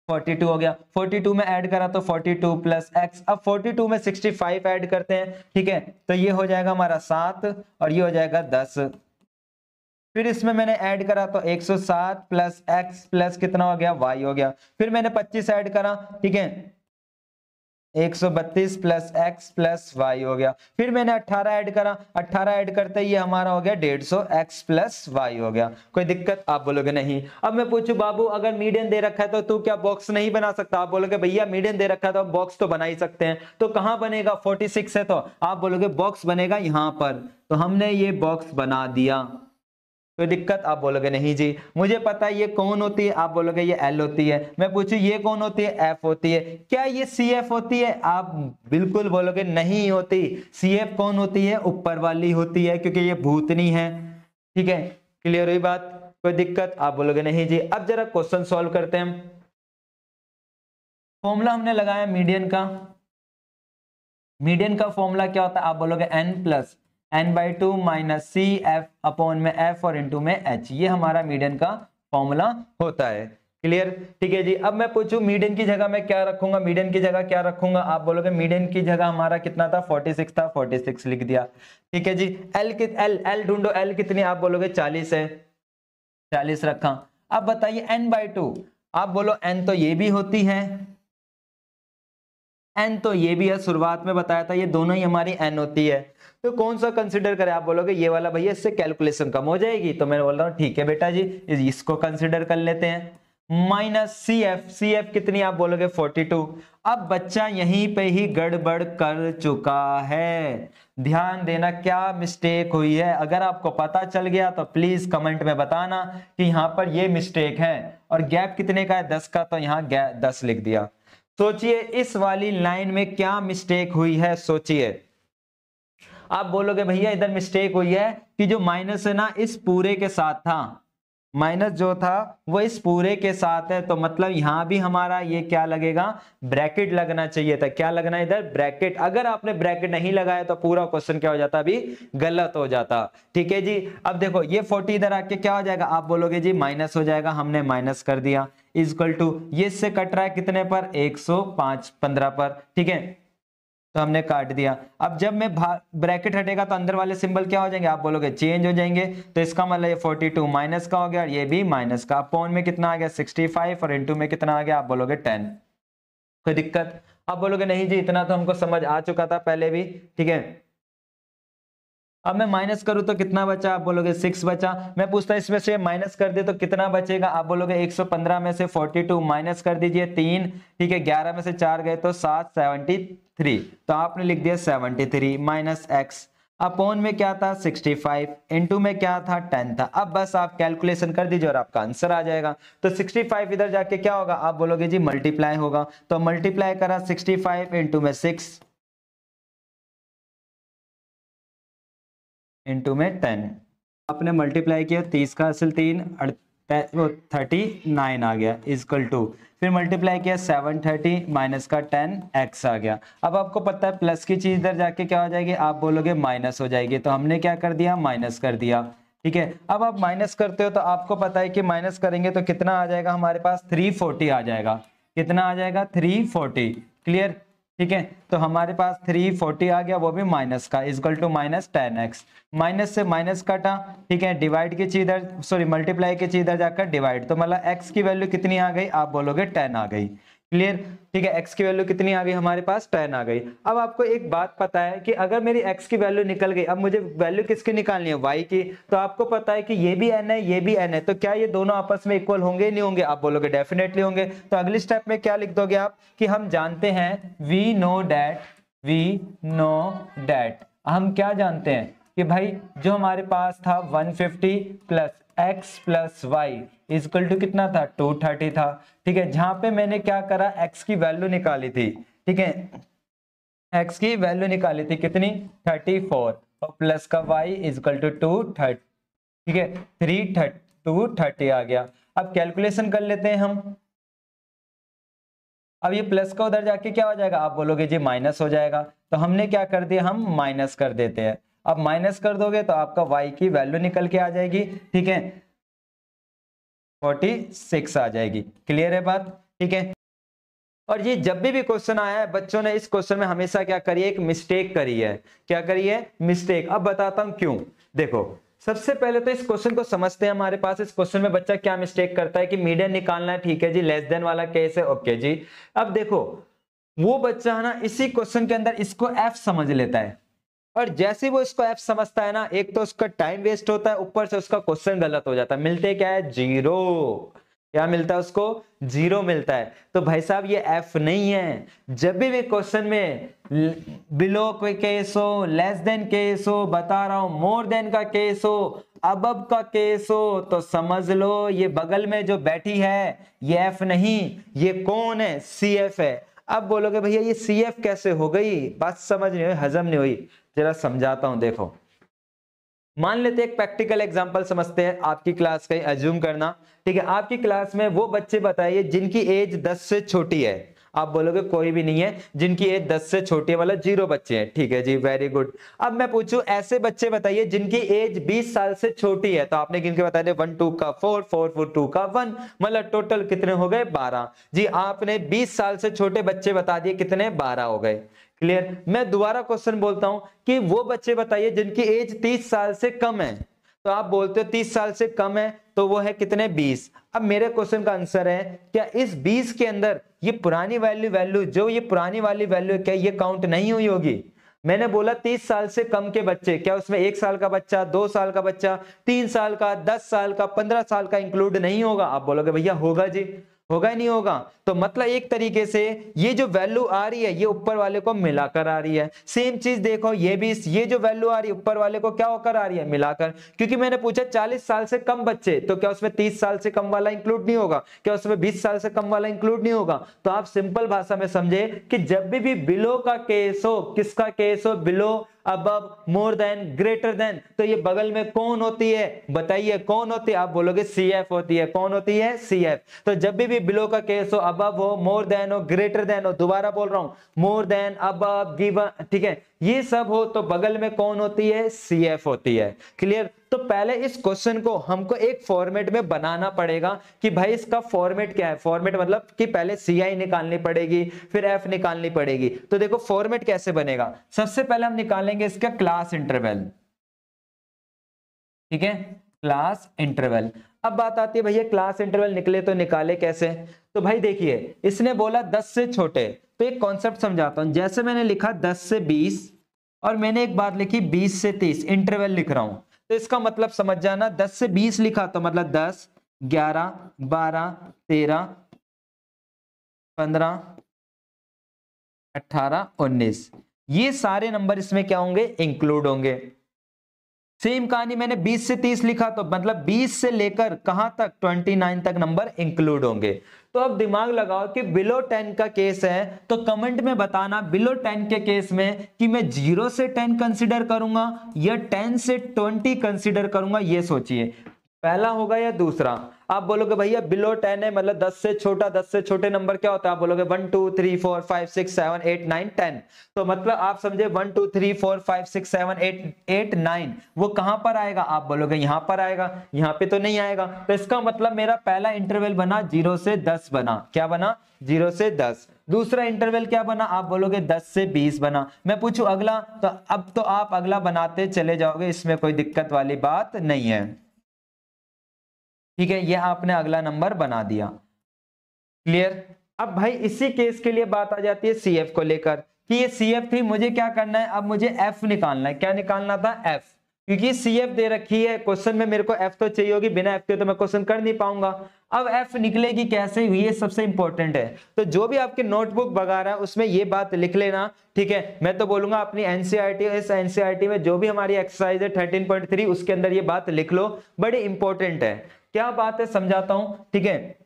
42 हो गया, 42 में ऐड करा तो 42 प्लस एक्स, अब 42 में 65 ऐड करते हैं, ठीक है, तो ये हो जाएगा हमारा 7 और ये हो जाएगा 10, फिर इसमें मैंने ऐड करा तो 107 प्लस एक्स प्लस कितना हो गया y हो गया, फिर मैंने 25 ऐड करा, ठीक है 132 प्लस एक्स प्लस वाई हो गया, फिर मैंने 18 ऐड करा, 18 ऐड करते ही हमारा हो गया 150 एक्स प्लस वाई हो गया। कोई दिक्कत, आप बोलोगे नहीं। अब मैं पूछूं बाबू अगर मीडियन दे रखा है तो तू क्या बॉक्स नहीं बना सकता, आप बोलोगे भैया मीडियन दे रखा है तो बॉक्स तो बना ही सकते हैं, तो कहां बनेगा 46 है, तो आप बोलोगे बॉक्स बनेगा यहां पर, तो हमने ये बॉक्स बना दिया। कोई दिक्कत, आप बोलोगे नहीं जी मुझे पता है ये कौन होती है, आप बोलोगे ये L होती है। मैं पूछूं ये कौन होती है, F होती है। क्या ये CF होती है, आप बिल्कुल बोलोगे नहीं होती। CF कौन होती है, ऊपर वाली होती है क्योंकि ये भूतनी है, ठीक है, क्लियर हुई बात। कोई दिक्कत, आप बोलोगे नहीं जी। अब जरा क्वेश्चन सॉल्व करते हैं। फॉर्मूला हमने लगाया मीडियन का, मीडियन का फॉर्मूला क्या होता है, आप बोलोगे n plus n/2 minus C F upon में f और इंटू में h, ये हमारा मीडियन का फॉर्मूला होता है। क्लियर, ठीक है जी। अब मैं पूछूं मीडियन की जगह मैं क्या रखूंगा, मीडियन की जगह क्या रखूंगा, आप बोलोगे मीडियन की जगह हमारा कितना था 46 था, 46 लिख दिया, ठीक है जी। L ढूंढो, L कितनी, आप बोलोगे 40 है, 40 रखा। अब बताइए n/2, आप बोलो n तो ये भी होती है, एन तो ये भी है, शुरुआत में बताया था ये दोनों ही हमारी एन होती है, तो कौन सा कंसिडर करें? आप बोलोगे ये वाला भैया, इससे कैलकुलेशन कम हो जाएगी, तो मैं बोल रहा हूँ ठीक है बेटा जी, इसको कंसिडर कर लेते हैं। Minus C F, C F कितनी? आप बोलोगे 42। अब बच्चा यहीं पे ही गड़बड़ कर चुका है, ध्यान देना क्या मिस्टेक हुई है। अगर आपको पता चल गया तो प्लीज कमेंट में बताना कि यहाँ पर ये मिस्टेक है। और गैप कितने का है? 10 का, तो यहाँ 10 लिख दिया। सोचिए इस वाली लाइन में क्या मिस्टेक हुई है, सोचिए। आप बोलोगे भैया इधर मिस्टेक हुई है कि जो माइनस है ना इस पूरे के साथ था, माइनस जो था वो इस पूरे के साथ है, तो मतलब यहां भी हमारा ये क्या लगेगा? ब्रैकेट लगना चाहिए था। क्या लगना है इधर? ब्रैकेट। अगर आपने ब्रैकेट नहीं लगाया तो पूरा क्वेश्चन क्या हो जाता? अभी गलत हो जाता। ठीक है जी। अब देखो ये 40 इधर आके क्या हो जाएगा? आप बोलोगे जी माइनस हो जाएगा, हमने माइनस कर दिया, इक्वल टू ये इससे कट रहा है कितने पर? 105 15 पर। ठीक है, तो हमने काट दिया। अब जब मैं ब्रैकेट हटेगा तो अंदर वाले सिंबल क्या हो जाएंगे? आप बोलोगे चेंज हो जाएंगे, तो इसका मतलब ये 42 माइनस का हो गया और ये भी माइनस का। अपॉन में कितना आ गया? 65 और इनटू में कितना आ गया? आप बोलोगे 10। कोई दिक्कत? आप बोलोगे नहीं जी इतना तो हमको समझ आ चुका था पहले भी। ठीक है, अब मैं माइनस करूं तो कितना बचा? आप बोलोगे 6 बचा। मैं पूछता इसमें से माइनस कर दे तो कितना बचेगा? आप बोलोगे 115 में से 42 माइनस कर दीजिए 3। ठीक है, 11 में से 4 गए तो 7, 73। तो आपने लिख दिया 73 माइनस एक्स। अपॉन में क्या था? 65। इनटू में क्या था? 10 था। अब बस आप कैलकुलेशन कर दीजिए और आपका आंसर आ जाएगा। तो 65 इधर जाके क्या होगा? आप बोलोगे जी मल्टीप्लाई होगा, तो मल्टीप्लाई करा 65 इंटू में 6 इंटू में 10। आपने मल्टीप्लाई किया, 30 का असल 3 39 आ गया इक्वल टू, फिर मल्टीप्लाई किया 730 माइनस का 10 एक्स आ गया। अब आपको पता है प्लस की चीज इधर जाके क्या हो जाएगी? आप बोलोगे माइनस हो जाएगी, तो हमने क्या कर दिया? माइनस कर दिया। ठीक है, अब आप माइनस करते हो तो आपको पता है कि माइनस करेंगे तो कितना आ जाएगा हमारे पास? 340 आ जाएगा। कितना आ जाएगा? 340। क्लियर? ठीक है, तो हमारे पास 340 आ गया, वो भी माइनस का, equal to minus 10x। Minus से माइनस काटा, ठीक है, डिवाइड की चीज इधर, सॉरी मल्टीप्लाई की चीज इधर जाकर डिवाइड, तो मतलब x की वैल्यू कितनी आ गई? आप बोलोगे 10 आ गई। क्लियर? ठीक है, x की वैल्यू कितनी आ गई हमारे पास? 10 आ गई। अब आपको एक बात पता है कि अगर मेरी x की वैल्यू निकल गई, अब मुझे वैल्यू किसकी निकालनी है? y की। तो आपको पता है कि ये भी n है, ये भी n है, तो क्या ये दोनों आपस में इक्वल होंगे? नहीं होंगे? आप बोलोगे डेफिनेटली होंगे। तो अगली स्टेप में क्या लिख दोगे आप कि हम जानते हैं, वी नो डैट, हम क्या जानते हैं कि भाई जो हमारे पास था 150 plus x plus Y equal to कितना था? 230 था। ठीक है, जहां पे मैंने क्या करा? x की वैल्यू निकाली थी। ठीक है, x की वैल्यू निकाली थी कितनी? 34 और प्लस का y इक्वल टू 230। ठीक है, 230 आ गया। अब कैलकुलेशन कर लेते हैं हम। अब ये प्लस का उधर जाके क्या हो जाएगा? आप बोलोगे जी माइनस हो जाएगा, तो हमने क्या कर दिया? हम माइनस कर देते हैं। अब माइनस कर दोगे तो आपका y की वैल्यू निकल के आ जाएगी। ठीक है, 46 आ जाएगी। क्लियर है बात? ठीक है, और ये जब भी क्वेश्चन आया है बच्चों ने इस क्वेश्चन में हमेशा क्या करी है? एक मिस्टेक करी है। क्या करी है? मिस्टेक। अब बताता हूं क्यों। देखो, सबसे पहले तो इस क्वेश्चन को समझते हैं। हमारे पास इस क्वेश्चन में बच्चा क्या मिस्टेक करता है कि मीडियन निकालना है। ठीक है जी, लेस देन वाला केस है, ओके जी। अब देखो, वो बच्चा है ना इसी क्वेश्चन के अंदर इसको एफ समझ लेता है, और जैसे वो इसको एफ समझता है ना, एक तो उसका टाइम वेस्ट होता है, ऊपर से उसका क्वेश्चन गलत हो जाता है। मिलते क्या है? जीरो। क्या मिलता है उसको? जीरो मिलता है। तो भाई साहब ये एफ नहीं है। जब भी क्वेश्चन में बिलो कोई केस हो, लेस देन केस हो, बता रहा हूं मोर देन का केस हो, अबव का केस हो, तो समझ लो ये बगल में जो बैठी है ये एफ नहीं, ये कौन है? सी एफ है। अब बोलोगे भैया ये सी एफ कैसे हो गई? बात समझ नहीं हुई, हजम नहीं हुई। जरा समझाता हूं, देखो। मान लेते एक प्रैक्टिकल एग्जांपल समझते हैं। आपकी क्लास का अज्यूम करना, ठीक है, आपकी क्लास में वो बच्चे बताइए जिनकी एज 10 से छोटी है। आप बोलोगे कोई भी नहीं है जिनकी एज 10 से छोटी है, मतलब 0 बच्चे हैं। ठीक है जी, वेरी गुड। अब मैं पूछूं ऐसे बच्चे बताइए जिनकी एज 20 साल से छोटी है, तो आपने गिन के बता दिया 1 2 का 4 4 4 2 का 1, मतलब टोटल कितने हो गए? 12। जी, आपने 20 साल से छोटे बच्चे बता दिए, कितने? 12 हो गए। क्लियर? मैं दोबारा क्वेश्चन बोलता हूं कि वो बच्चे बताइए जिनकी एज 30 साल से कम है, तो आप बोलते हो 30 साल से कम है तो वो है कितने? 20। अब मेरे क्वेश्चन का आंसर है क्या इस 20 के अंदर ये पुरानी वैल्यू जो ये पुरानी वाली वैल्यू क्या ये काउंट नहीं हुई होगी? मैंने बोला 30 साल से कम के बच्चे, क्या उसमें 1 साल का बच्चा, 2 साल का बच्चा, 3 साल का, 10 साल का, 15 साल का इंक्लूड नहीं होगा? आप बोलोगे भैया होगा जी, होगा ही नहीं होगा। तो मतलब एक तरीके से ये जो वैल्यू आ रही है ये ऊपर वाले को मिलाकर आ रही है। सेम चीज देखो ये भी, ये जो वैल्यू आ रही है ऊपर वाले को क्या होकर आ रही है? मिलाकर। क्योंकि मैंने पूछा 40 साल से कम बच्चे, तो क्या उसमें 30 साल से कम वाला इंक्लूड नहीं होगा? क्या उसमें 20 साल से कम वाला इंक्लूड नहीं होगा? तो आप सिंपल भाषा में समझे कि जब भी बिलो का केस हो, किसका केस हो? Below, above, more than, greater than, तो ये बगल में कौन होती है? बताइए कौन होती है? आप बोलोगे CF होती है। कौन होती है? CF। तो जब भी बिलो का केस हो, अबव हो, मोर देन हो, ग्रेटर देन हो, दोबारा बोल रहा हूं, मोर देन, अबव, गिवन, ठीक है, ये सब हो तो बगल में कौन होती है? CF होती है। क्लियर? तो पहले इस क्वेश्चन को हमको एक फॉर्मेट में बनाना पड़ेगा कि भाई इसका फॉर्मेट क्या है। फॉर्मेट मतलब कि पहले CI निकालनी पड़ेगी, फिर F निकालनी पड़ेगी। तो देखो फॉर्मेट कैसे बनेगा। सबसे पहले हम निकालेंगे इसका क्लास इंटरवल, ठीक है, क्लास इंटरवल। अब बात आती है भैया क्लास इंटरवल निकले तो निकाले कैसे? तो भाई देखिए इसने बोला 10 से छोटे, तो एक कॉन्सेप्ट समझाता हूं। जैसे मैंने लिखा 10 से 20 और मैंने एक बात लिखी 20 से 30, इंटरवल लिख रहा हूं, तो इसका मतलब समझ जाना 10 से 20 लिखा तो मतलब 10, 11, 12, 13, 15, 18, 19, ये सारे नंबर इसमें क्या होंगे? इंक्लूड होंगे। सेम कहानी मैंने 20 से 30 लिखा तो मतलब 20 से लेकर कहां तक? 29 तक नंबर इंक्लूड होंगे। तो अब दिमाग लगाओ कि बिलो 10 का केस है तो कमेंट में बताना बिलो 10 के केस में कि मैं 0 से 10 कंसीडर करूंगा या 10 से 20 कंसीडर करूंगा, ये सोचिए पहला होगा या दूसरा। आप बोलोगे भैया बिलो 10 है मतलब 10 से छोटा, 10 से छोटे नंबर क्या होता है? आप बोलोगे 1 2 3 4 5 6 7 8 9 10, तो मतलब आप समझे 1 2 3 4 5 6 7 8 9 वो कहां पर आएगा? आप बोलोगे यहां पर आएगा, यहां पे तो नहीं आएगा। तो इसका मतलब मेरा पहला इंटरवल बना 0 से 10 बना। क्या बना? 0 से 10। दूसरा इंटरवल क्या बना? आप बोलोगे 10 से 20 बना। मैं पूछूं अगला, तो अब तो आप अगला बनाते चले जाओगे, इसमें कोई दिक्कत वाली बात नहीं है, ठीक है। ये आपने अगला नंबर बना दिया। क्लियर? अब भाई इसी केस के लिए बात आ जाती है CF को लेकर कि ये CF थी, मुझे क्या करना है? अब मुझे F निकालना है। क्या निकालना था? F, क्योंकि CF दे रखी है क्वेश्चन में, मेरे को F तो चाहिए होगी, बिना F के तो मैं क्वेश्चन कर नहीं पाऊंगा। अब F निकलेगी कैसे, ये सबसे इंपॉर्टेंट है। तो जो भी आपके नोटबुक वगैरह उसमें ये बात लिख लेना, ठीक है। मैं तो बोलूंगा अपनी NCERT, इस NCERT में जो भी हमारी एक्सरसाइज है 13.3 उसके अंदर ये बात लिख लो, बड़ी इंपॉर्टेंट है। क्या बात है समझाता हूं, ठीक है।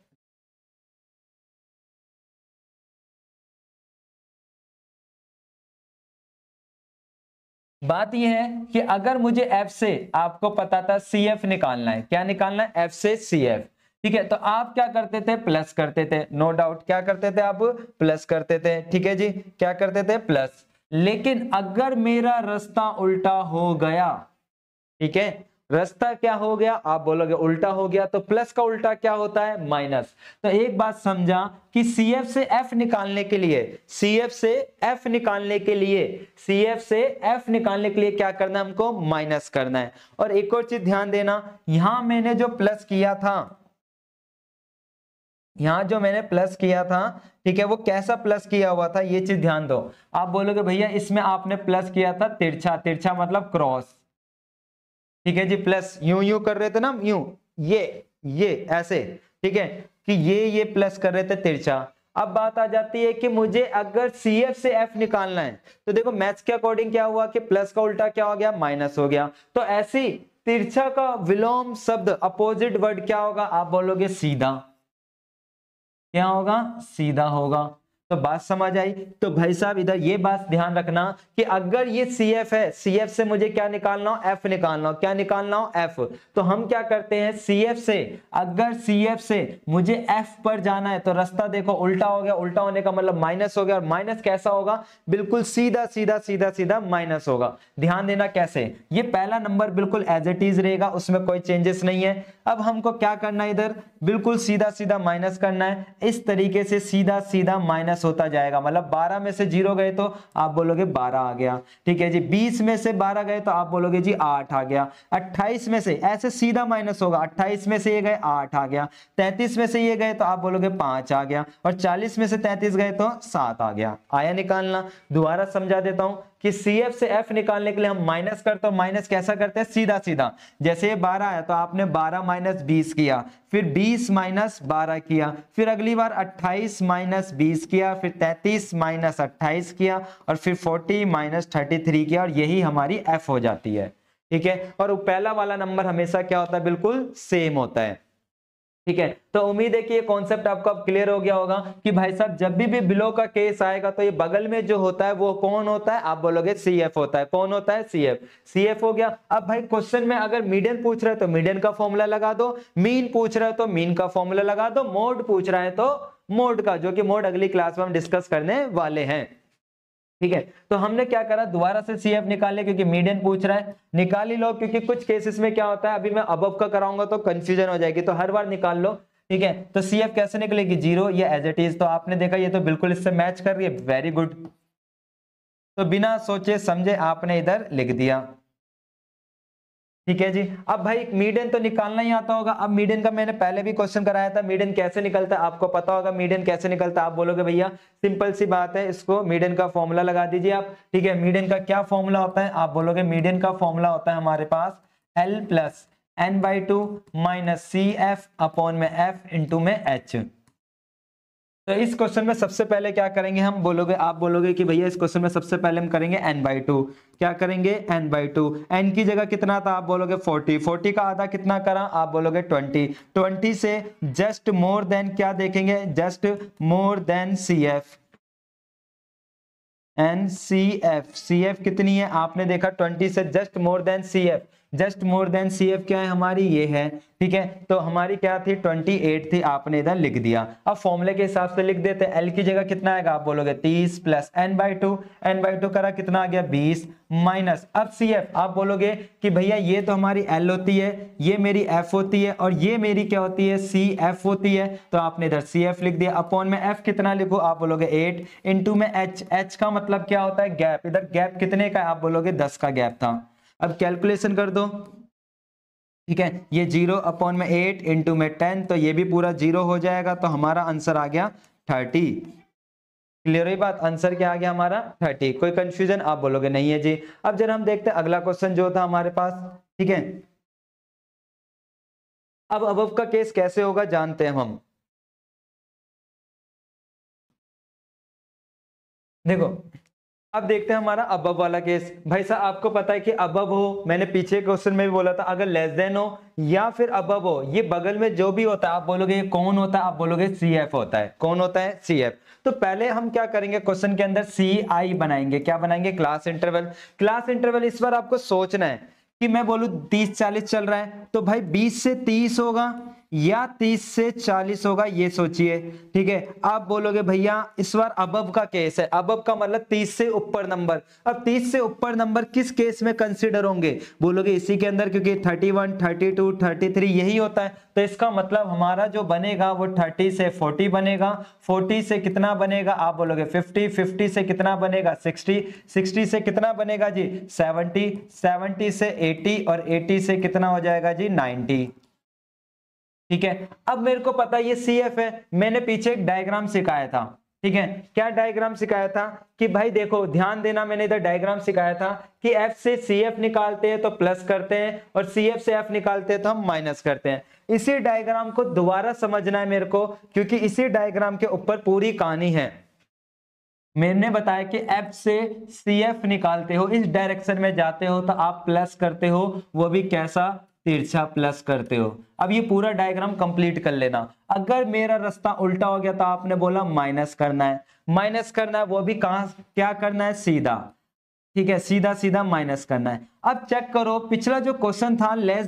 बात यह है कि अगर मुझे F से, आपको पता था CF निकालना है, क्या निकालना है? F से CF, ठीक है। तो आप क्या करते थे? प्लस करते थे, नो डाउट। क्या करते थे आप? प्लस करते थे, ठीक है जी। क्या करते थे? प्लस। लेकिन अगर मेरा रास्ता उल्टा हो गया, ठीक है, रास्ता क्या हो गया? आप बोलोगे उल्टा हो गया, तो प्लस का उल्टा क्या होता है? माइनस। तो एक बात समझा कि CF से F निकालने के लिए, CF से F निकालने के लिए, CF से F निकालने के लिए क्या करना है? हमको माइनस करना है। और एक और चीज ध्यान देना, यहां मैंने जो प्लस किया था, यहां जो मैंने प्लस किया था, ठीक है, वो कैसा प्लस किया हुआ था ये चीज ध्यान दो। आप बोलोगे भैया इसमें आपने प्लस किया था तिरछा, तिरछा मतलब क्रॉस, ठीक है जी। प्लस यूं यूं कर रहे थे ना, यूं, ये ऐसे, ठीक है, कि ये प्लस कर रहे थे तिरछा। अब बात आ जाती है कि मुझे अगर CF से F निकालना है, तो देखो मैथ्स के अकॉर्डिंग क्या हुआ कि प्लस का उल्टा क्या हो गया? माइनस हो गया। तो ऐसी तिरछा का विलोम शब्द, अपोजिट वर्ड क्या होगा? आप बोलोगे सीधा। क्या होगा? सीधा होगा। तो बात समझ आई? तो भाई साहब इधर ये बात ध्यान रखना कि अगर ये CF है, CF से मुझे क्या निकालना हो? F निकालना हो। क्या निकालना हो? F। तो हम क्या करते हैं? CF से, अगर CF से मुझे F पर जाना है तो रास्ता देखो उल्टा हो गया, उल्टा होने का मतलब माइनस हो गया। और माइनस कैसा होगा? बिल्कुल सीधा सीधा सीधा सीधा माइनस होगा। ध्यान देना कैसे, ये पहला नंबर बिल्कुल एज इट इज रहेगा, उसमें कोई चेंजेस नहीं है। अब हमको क्या करना है? इधर बिल्कुल सीधा सीधा माइनस करना है। इस तरीके से सीधा सीधा माइनस माइनस होता जाएगा, मतलब 12 में से 0 गए तो आप बोलोगे 12 आ गया। ठीक है जी, 20 में से 12 गए तो आप बोलोगे जी 8 आ गया। 28 में से ऐसे सीधा माइनस होगा, 28 में से ये गए 8 आ गया। 33 में से ये गए तो आप बोलोगे 5 आ गया, और 40 में से 33 गए तो 7 आ गया। आया निकालना? दोबारा समझा देता हूं कि CF से F निकालने के लिए हम माइनस करते हैं। माइनस कैसा करते हैं? सीधा सीधा, जैसे ये 12 है तो आपने 12 माइनस 20 किया, फिर 20 माइनस 12 किया, फिर अगली बार 28 माइनस 20 किया, फिर 33 माइनस 28 किया, और फिर 40 माइनस 33 किया, और यही हमारी F हो जाती है। ठीक है, और पहला वाला नंबर हमेशा क्या होता है? बिल्कुल सेम होता है। ठीक है, तो उम्मीद है कि ये कॉन्सेप्ट आपको अब क्लियर हो गया होगा कि भाई साहब जब भी बिलो का केस आएगा तो ये बगल में जो होता है वो कौन होता है? आप बोलोगे CF होता है। कौन होता है? CF हो गया। अब भाई क्वेश्चन में अगर मीडियन पूछ रहा है तो मीडियन का फॉर्मूला लगा दो, मीन पूछ रहा है तो मीन का फॉर्मूला लगा दो, मोड पूछ रहा है तो मोड का, जो कि मोड अगली क्लास में हम डिस्कस करने वाले हैं। ठीक है, तो हमने क्या करा? दोबारा से CF निकाल ले, क्योंकि मीडियन पूछ रहा है, निकाल ही लो, क्योंकि कुछ केसेस में क्या होता है, अभी मैं अबव का कराऊंगा तो कंफ्यूजन हो जाएगी, तो हर बार निकाल लो। ठीक है, तो CF कैसे निकलेगी? 0, ये एज इट इज। तो आपने देखा ये तो बिल्कुल इससे मैच कर रही है, वेरी गुड। तो बिना सोचे समझे आपने इधर लिख दिया। ठीक है जी, अब भाई मीडियन तो निकालना ही आता होगा। अब मीडियन का मैंने पहले भी क्वेश्चन कराया था, मीडियन कैसे निकलता है आपको पता होगा। मीडियन कैसे निकलता है? आप बोलोगे भैया सिंपल सी बात है, इसको मीडियन का फॉर्मूला लगा दीजिए आप। ठीक है, मीडियन का क्या फॉर्मूला होता है? आप बोलोगे मीडियन का फॉर्मूला होता है हमारे पास L plus n/2 minus CF upon में F इंटू में H। तो इस क्वेश्चन में सबसे पहले क्या करेंगे हम? बोलोगे, आप बोलोगे कि भैया इस क्वेश्चन में सबसे पहले हम करेंगे n/2। क्या करेंगे? n/2। n की जगह कितना था? आप बोलोगे 40। 40 का आधा कितना करा? आप बोलोगे 20। 20 से जस्ट मोर देन क्या देखेंगे? Just more than CF and CF कितनी है? आपने देखा 20 से just more than CF। Just more than CF क्या है हमारी? ये है। ठीक है, तो हमारी क्या थी? 28 थी, आपने इधर लिख दिया। अब फॉर्मूले के हिसाब से लिख देते हैं। L की जगह कितना आएगा? आप बोलोगे 30 प्लस n/2। n/2 करा कितना आ गया? 20 माइनस, अब CF आप बोलोगे कि भैया ये तो हमारी L होती है, ये मेरी F होती है, और ये मेरी क्या होती है? CF होती है। तो आपने इधर CF लिख दिया, अपॉन में F कितना लिखो? आप बोलोगे 8 इंटू में H का मतलब क्या होता है? गैप। इधर गैप कितने का है? आप बोलोगे 10 का गैप था। अब कैलकुलेशन कर दो। ठीक है, ये 0 अपॉन में 8 इंटू में 10, तो ये भी पूरा 0 हो जाएगा, तो हमारा आंसर आ गया 30। क्लियर हुई बात? आंसर क्या आ गया हमारा? 30। कोई कंफ्यूजन? आप बोलोगे नहीं है जी। अब जरा हम देखते हैं अगला क्वेश्चन जो था हमारे पास। ठीक है, अब अबव का केस कैसे होगा जानते हैं हम। देखो, अब देखते हैं हमारा अबव वाला केस। भाई साहब आपको पता है कि अबव हो, मैंने पीछे क्वेश्चन में भी बोला था, अगर लेस देन हो या फिर अबव हो, ये बगल में जो भी होता है आप बोलोगे ये कौन होता है? आप बोलोगे CF होता है। कौन होता है? CF। तो पहले हम क्या करेंगे? क्वेश्चन के अंदर CI बनाएंगे। क्या बनाएंगे? Class interval. क्लास इंटरवल इस बार आपको सोचना है कि मैं बोलूं 30-40 चल रहा है, तो भाई 20 से 30 होगा या 30 से 40 होगा, ये सोचिए। ठीक है, आप बोलोगे भैया इस बार अबव का केस है। अबव का मतलब 30 से ऊपर नंबर। अब 30 से ऊपर नंबर किस केस में कंसीडर होंगे? बोलोगे इसी के अंदर, क्योंकि 31, 32, 33 यही होता है। तो इसका मतलब हमारा जो बनेगा वो 30 से 40 बनेगा। 40 से कितना बनेगा? आप बोलोगे 50। 50 से कितना बनेगा? 60। 60 से कितना बनेगा जी? 70। 70 से 80, और 80 से कितना हो जाएगा जी? 90। ठीक है, अब मेरे को पता ये CF है, मैंने पीछे एक डायग्राम सिखाया था। ठीक है, क्या डायग्राम सिखाया था? कि भाई देखो ध्यान देना, मैंने इधर डायग्राम सिखाया था कि F से CF निकालते हैं तो प्लस करते हैं, और CF से F निकालते हैं तो हम माइनस करते हैं। इसी डायग्राम को दोबारा समझना है मेरे को, क्योंकि इसी डायग्राम के ऊपर पूरी कहानी है। मैंने बताया कि F से CF निकालते हो, इस डायरेक्शन में जाते हो तो आप प्लस करते हो, वो भी कैसा? तिरछा प्लस करते हो। अब ये पूरा डायग्राम कंप्लीट कर लेना। अगर मेरा रास्ता उल्टा हो गया तो आपने बोला माइनस करना है। माइनस करना है, वो भी कहां क्या करना है? सीधा। ठीक है, सीधा सीधा माइनस करना है। अब चेक करो, पिछला जो क्वेश्चन था लेस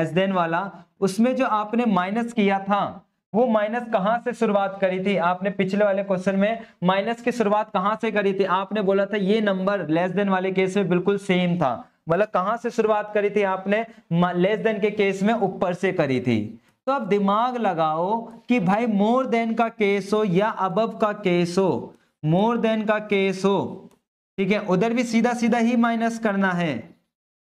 देन वाला, उसमें जो आपने माइनस किया था वो माइनस कहां से शुरुआत करी थी? आपने पिछले वाले क्वेश्चन में माइनस की शुरुआत कहां से करी थी? आपने बोला था ये नंबर लेस देन वाले केस में बिल्कुल सेम था। मतलब कहां से शुरुआत करी थी आपने? लेस देन के केस में ऊपर से करी थी। तो अब दिमाग लगाओ कि भाई मोर देन का केस हो या अबव का केस हो, मोर देन का केस हो, ठीक है, उधर भी सीधा सीधा ही माइनस करना है,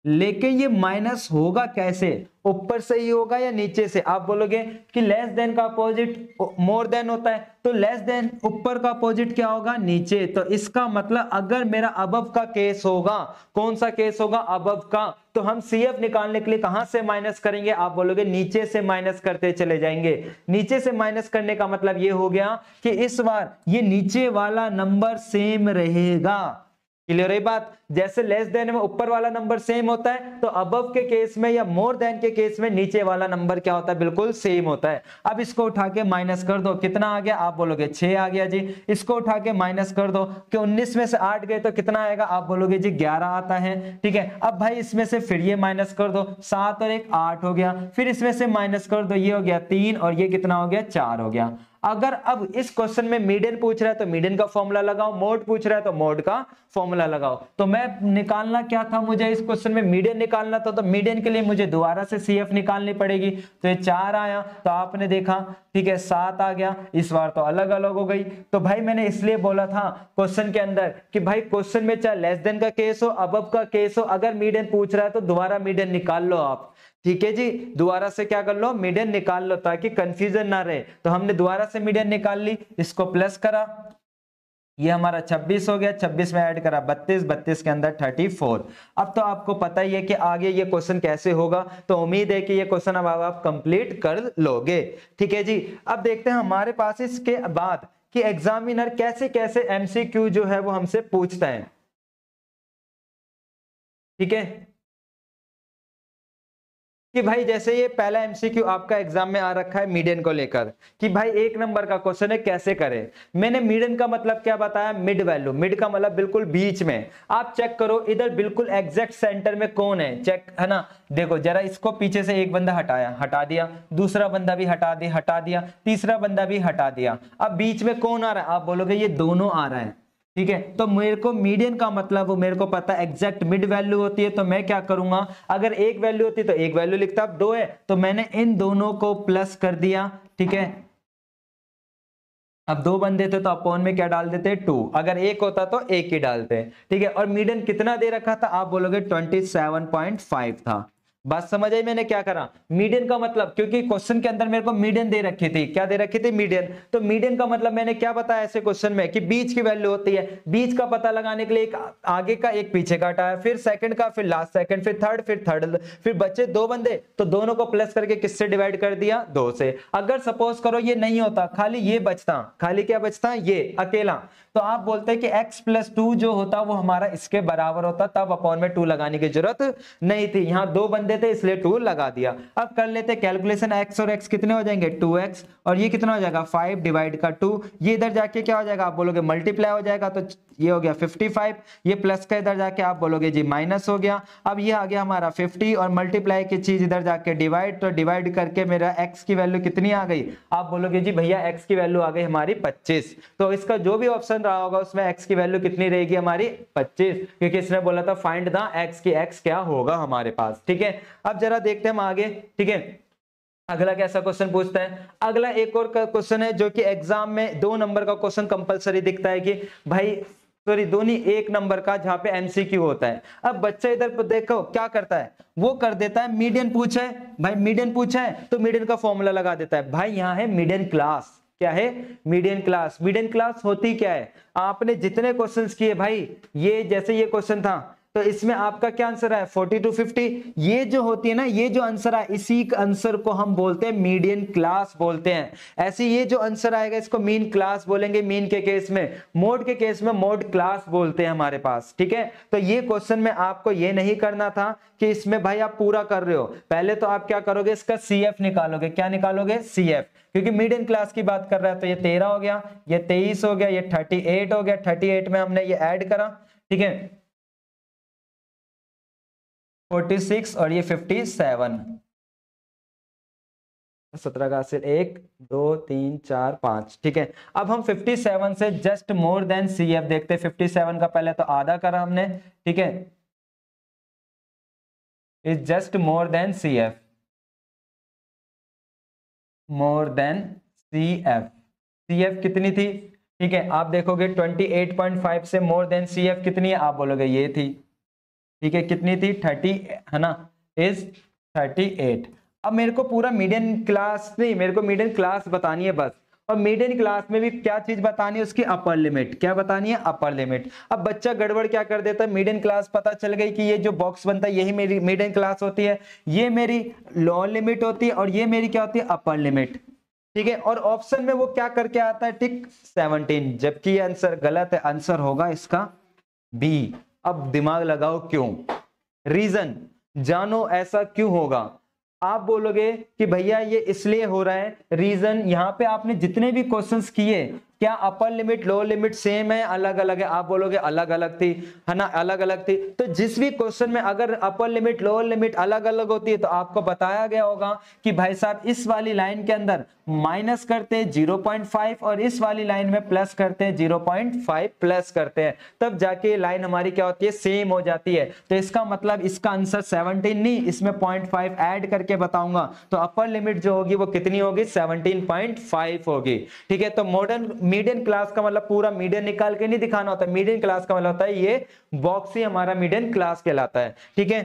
लेकिन ये माइनस होगा कैसे, ऊपर से ही होगा या नीचे से। आप बोलोगे कि लेस देन का अपोजिट मोर देन होता है, तो लेस देन ऊपर का अपोजिट क्या होगा, नीचे। तो इसका मतलब अगर मेरा अबव का केस होगा, कौन सा केस होगा, अबव का, तो हम सीएफ निकालने के लिए कहां से माइनस करेंगे, आप बोलोगे नीचे से माइनस करते चले जाएंगे। नीचे से माइनस करने का मतलब ये हो गया कि इस बार ये नीचे वाला नंबर सेम रहेगा। क्लियर है बात, जैसे लेस देन में ऊपर वाला नंबर सेम होता है, तो अबव के केस में या मोर देन के केस में नीचे वाला नंबर क्या होता है, बिल्कुल सेम होता है। अब इसको उठा के माइनस कर दो, कितना आ गया, आप बोलोगे 6 आ गया जी। इसको उठा के माइनस कर दो कि 19 में से 8 गए तो कितना आएगा, आप बोलोगे जी 11 आता है, ठीक है। अब भाई इसमें से फिर ये माइनस कर दो, 7 और 1 8 हो गया, फिर इसमें से माइनस कर दो, ये हो गया 3 और ये कितना हो गया, 4 हो गया। अगर अब इस क्वेश्चन में मीडियन पूछ रहा है तो मीडियन का फॉर्मूला लगाओ, मोड पूछ रहा है तो मोड का फॉर्मूला लगाओ। तो मैं निकालना क्या था, मुझे इस क्वेश्चन में मीडियन निकालना था, तो मीडियन के लिए मुझे दोबारा से सीएफ निकालनी पड़ेगी। तो ये 4 आया, तो आपने देखा, ठीक है, 7 आ गया, इस बार तो अलग अलग हो गई। तो भाई मैंने इसलिए बोला था क्वेश्चन के अंदर कि भाई क्वेश्चन में चाहे लेस देन का केस हो, अबव का केस हो, अगर मीडियन पूछ रहा है तो दोबारा मीडियन निकाल लो आप, ठीक है जी, दोबारा से क्या कर लो, मीडियन निकाल लो ताकि कंफ्यूजन ना रहे। तो हमने दोबारा से मीडियन निकाल ली, इसको प्लस करा, ये हमारा 26 हो गया, 26 में ऐड करा 32, 32 के अंदर 34। अब तो आपको पता ही है कि आगे ये क्वेश्चन कैसे होगा, तो उम्मीद है कि ये क्वेश्चन अब आप कंप्लीट कर लोगे, ठीक है जी। अब देखते हैं हमारे पास इसके बाद कि एग्जामिनर कैसे कैसे एमसीक्यू जो है वो हमसे पूछता है, ठीक है। कि भाई जैसे ये पहला एमसीक्यू आपका एग्जाम में आ रखा है मीडियन को लेकर, कि भाई 1 नंबर का क्वेश्चन है कैसे करें। मैंने मीडियन का मतलब क्या बताया, मिड वैल्यू, मिड का मतलब बिल्कुल बीच में। आप चेक करो इधर बिल्कुल एग्जैक्ट सेंटर में कौन है, चेक है ना, देखो जरा, इसको पीछे से एक बंदा हटाया, हटा दिया, दूसरा बंदा भी हटा दिया, तीसरा बंदा भी हटा दिया। अब बीच में कौन आ रहा है, आप बोलोगे ये दोनों आ रहा है, ठीक है। तो मेरे को मीडियन का मतलब वो मेरे को पता है एग्जैक्ट मिड वैल्यू होती है, तो मैं क्या करूंगा, अगर एक वैल्यू होती तो एक वैल्यू लिखता, अब 2 है तो मैंने इन दोनों को प्लस कर दिया, ठीक है। अब 2 बंदे थे तो अपॉन में क्या डाल देते, 2, अगर एक होता तो एक ही डालते, ठीक है। और मीडियन कितना दे रखा था, आप बोलोगे 27.5 था। बात समझ आई मैंने क्या करा, मीडियन का मतलब, क्योंकि क्वेश्चन के अंदर मेरे को मीडियन दे रखी थी, क्या दे रखी थी, मीडियन। तो मीडियन का मतलब मैंने क्या बताया ऐसे क्वेश्चन में कि बीच की वैल्यू होती है, बीच का पता लगाने के लिए एक आगे का एक पीछे का हटाया, फिर सेकंड का, फिर लास्ट सेकंड, फिर थर्ड, फिर बचे 2 बंदे तो दोनों को प्लस करके किससे डिवाइड कर दिया, 2 से। अगर सपोज करो ये नहीं होता, खाली ये बचता, खाली क्या बचता, ये अकेला, तो आप बोलते हैं कि x+2 जो होता वो हमारा इसके बराबर होता, तब अपॉन में 2 लगाने की जरूरत नहीं थी। यहाँ 2 बंदे थे इसलिए 2 लगा दिया। अब कर लेते कैलकुलेशन, x और x कितने हो जाएंगे, 2x, और ये कितना हो जाएगा 5 डिवाइड का 2, ये इधर जाके क्या हो जाएगा, आप बोलोगे मल्टीप्लाई हो जाएगा, तो ये हो गया 55, ये प्लस का इधर जाके आप बोलोगे जी माइनस हो गया। अब ये आ गया हमारा 50 और मल्टीप्लाई की चीज इधर जाके डिवाइड, तो डिवाइड करके मेरा x की वैल्यू कितनी आ गई, आप बोलोगे जी भैया x की वैल्यू आ गई हमारी 25। तो इसका जो भी ऑप्शन रहा होगा उसमें x की वैल्यू कितनी रहेगी हमारी 25, क्योंकि इसने बोला था फाइंड द x की x क्या होगा हमारे पास, ठीक है। अब जरा देखते हैं हम आगे, ठीक है। अगला कैसा क्वेश्चन पूछता है, अगला एक और क्वेश्चन है जो कि एग्जाम में 2 नंबर का क्वेश्चन कंपलसरी दिखता है कि भाई सॉरी दोनों 1 नंबर का, जहां पे एमसीक्यू होता है। अब बच्चा इधर पर देखो क्या करता है, वो कर देता है मीडियन पूछा है, भाई मीडियन पूछा है तो मीडियन का फॉर्मूला लगा देता है। भाई यहाँ है मीडियन क्लास, क्या है, मीडियन क्लास। मीडियन क्लास होती क्या है, आपने जितने क्वेश्चंस किए भाई, ये जैसे ये क्वेश्चन था तो इसमें आपका क्या आंसर है 40 to 50, ये जो होती है ना, ये जो आंसर है इसी आंसर को हम बोलते हैं मीडियन क्लास बोलते हैं। ऐसे ये जो आंसर आएगा इसको मीन क्लास बोलेंगे, मीन के केस में, मोड के केस में मोड क्लास बोलते हैं हमारे पास, ठीक है। तो ये क्वेश्चन में आपको ये नहीं करना था कि इसमें भाई आप पूरा कर रहे हो, पहले तो आप क्या करोगे, इसका CF निकालोगे, क्या निकालोगे, CF, क्योंकि मीडियन क्लास की बात कर रहा है। तो ये 13 हो गया, ये 23 हो गया, ये 38 हो गया, 38 में हमने ये ऐड करा, ठीक है, 46 और ये 57, 17 का सिर 1 2 3 4 5, ठीक है। अब हम 57 से जस्ट मोर देन CF देखते हैं। 57 का पहले तो आधा करा हमने, ठीक है, is just more than CF, more than CF। CF कितनी थी? ठीक है, आप देखोगे 28.5 से मोर देन CF कितनी है? आप बोलोगे ये थी। ठीक है, कितनी थी? 30 है ना, इज 38। अब मेरे को पूरा मीडियन क्लास नहीं, मेरे को मीडियन क्लास बतानी है बस। और मीडियन क्लास में भी क्या चीज बतानी है? उसकी अपर लिमिट। क्या बतानी है? Upper limit. अब बच्चा गड़बड़ क्या कर देता है, मीडियन क्लास पता चल गई कि ये जो बॉक्स बनता है यही मेरी मीडियन क्लास होती है, ये मेरी लोअर लिमिट होती है और ये मेरी क्या होती है? Upper limit. ठीक है, और ऑप्शन में वो क्या करके आता है? टिक 17, जबकि ये आंसर गलत है। आंसर होगा इसका बी। अब दिमाग लगाओ क्यों, रीजन जानो ऐसा क्यों होगा। आप बोलोगे कि भैया ये इसलिए हो रहा है, रीजन यहाँ पे आपने जितने भी क्वेश्चंस किए क्या upper limit lower limit same है अलग अलग है? आप बोलोगे अलग अलग थी, है ना, अलग अलग थी। तो जिस भी क्वेश्चन में अगर अपर लिमिट लोअर लिमिट अलग अलग होती है तो आपको बताया गया होगा कि भाई साहब इस वाली लाइन के अंदर माइनस करते हैं 0.5 और इस वाली लाइन में प्लस करते हैं 0.5 प्लस करते हैं, तब जाके लाइन हमारी क्या होती है? सेम हो जाती है। तो इसका मतलब इसका आंसर 17 नहीं, इसमें 0.5 ऐड करके बताऊंगा तो अपर लिमिट जो होगी वो कितनी होगी? 17.5 होगी। ठीक है, तो मॉडर्न मीडियन क्लास का मतलब पूरा मीडियन निकाल के नहीं दिखाना होता, मीडियन क्लास का मतलब होता है ये बॉक्स ही हमारा मीडियन क्लास कहलाता है। ठीक है,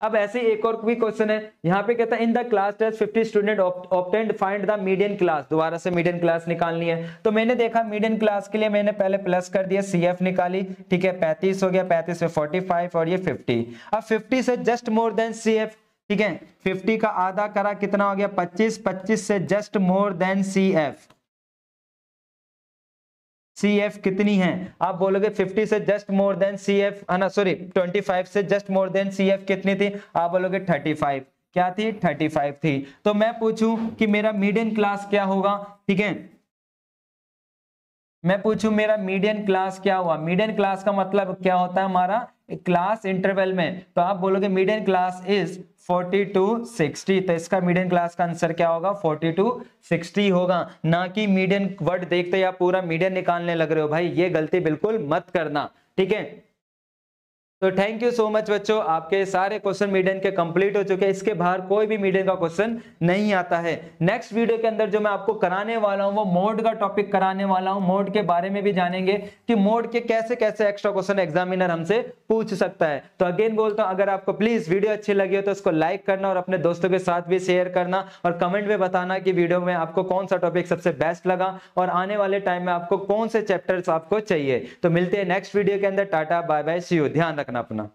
अब ऐसे एक और भी क्वेश्चन है, यहाँ पे कहता है in the class test 50 student obtained find the median class. दोबारा से मीडियन क्लास निकालनी है, तो मैंने देखा मीडियन क्लास के लिए मैंने पहले प्लस कर दिया, CF निकाली। ठीक है, 35 हो गया, 35 में 45 और ये 50। अब 50 से जस्ट मोर देन CF। ठीक है, 50 का आधा करा कितना हो गया? 25। 25 से just more than CF। CF कितनी है? आप बोलोगे 50 से जस्ट मोर देन CF, है ना, सॉरी 25 से जस्ट मोर देन CF कितनी थी? आप बोलोगे 35। क्या थी? 35 थी। तो मैं पूछूं कि मेरा मीडियन क्लास क्या होगा? ठीक है, मैं पूछूं मेरा मीडियन क्लास क्या हुआ? मीडियन क्लास का मतलब क्या होता है हमारा? क्लास इंटरवल में। तो आप बोलोगे मीडियन क्लास इज 40 to 60, तो इसका मीडियन क्लास का आंसर क्या होगा? 40 to 60 होगा, ना कि मीडियन वर्ड देखते या पूरा मीडियन निकालने लग रहे हो। भाई ये गलती बिल्कुल मत करना। ठीक है, तो थैंक यू सो मच बच्चों, आपके सारे क्वेश्चन मीडियन के कंप्लीट हो चुके हैं। इसके बाहर कोई भी मीडियन का क्वेश्चन नहीं आता है। नेक्स्ट वीडियो के अंदर जो मैं आपको कराने वाला हूं वो मोड का टॉपिक कराने वाला हूं। मोड के बारे में भी जानेंगे कि मोड के कैसे कैसे एक्स्ट्रा क्वेश्चन एग्जामिनर हमसे पूछ सकता है। तो अगेन बोलता हूं, अगर आपको प्लीज वीडियो अच्छी लगी हो तो उसको लाइक करना और अपने दोस्तों के साथ भी शेयर करना और कमेंट में बताना कि वीडियो में आपको कौन सा टॉपिक सबसे बेस्ट लगा और आने वाले टाइम में आपको कौन से चैप्टर्स आपको चाहिए। तो मिलते हैं नेक्स्ट वीडियो के अंदर। Tata bye bye, see you, ध्यान रखना अपना।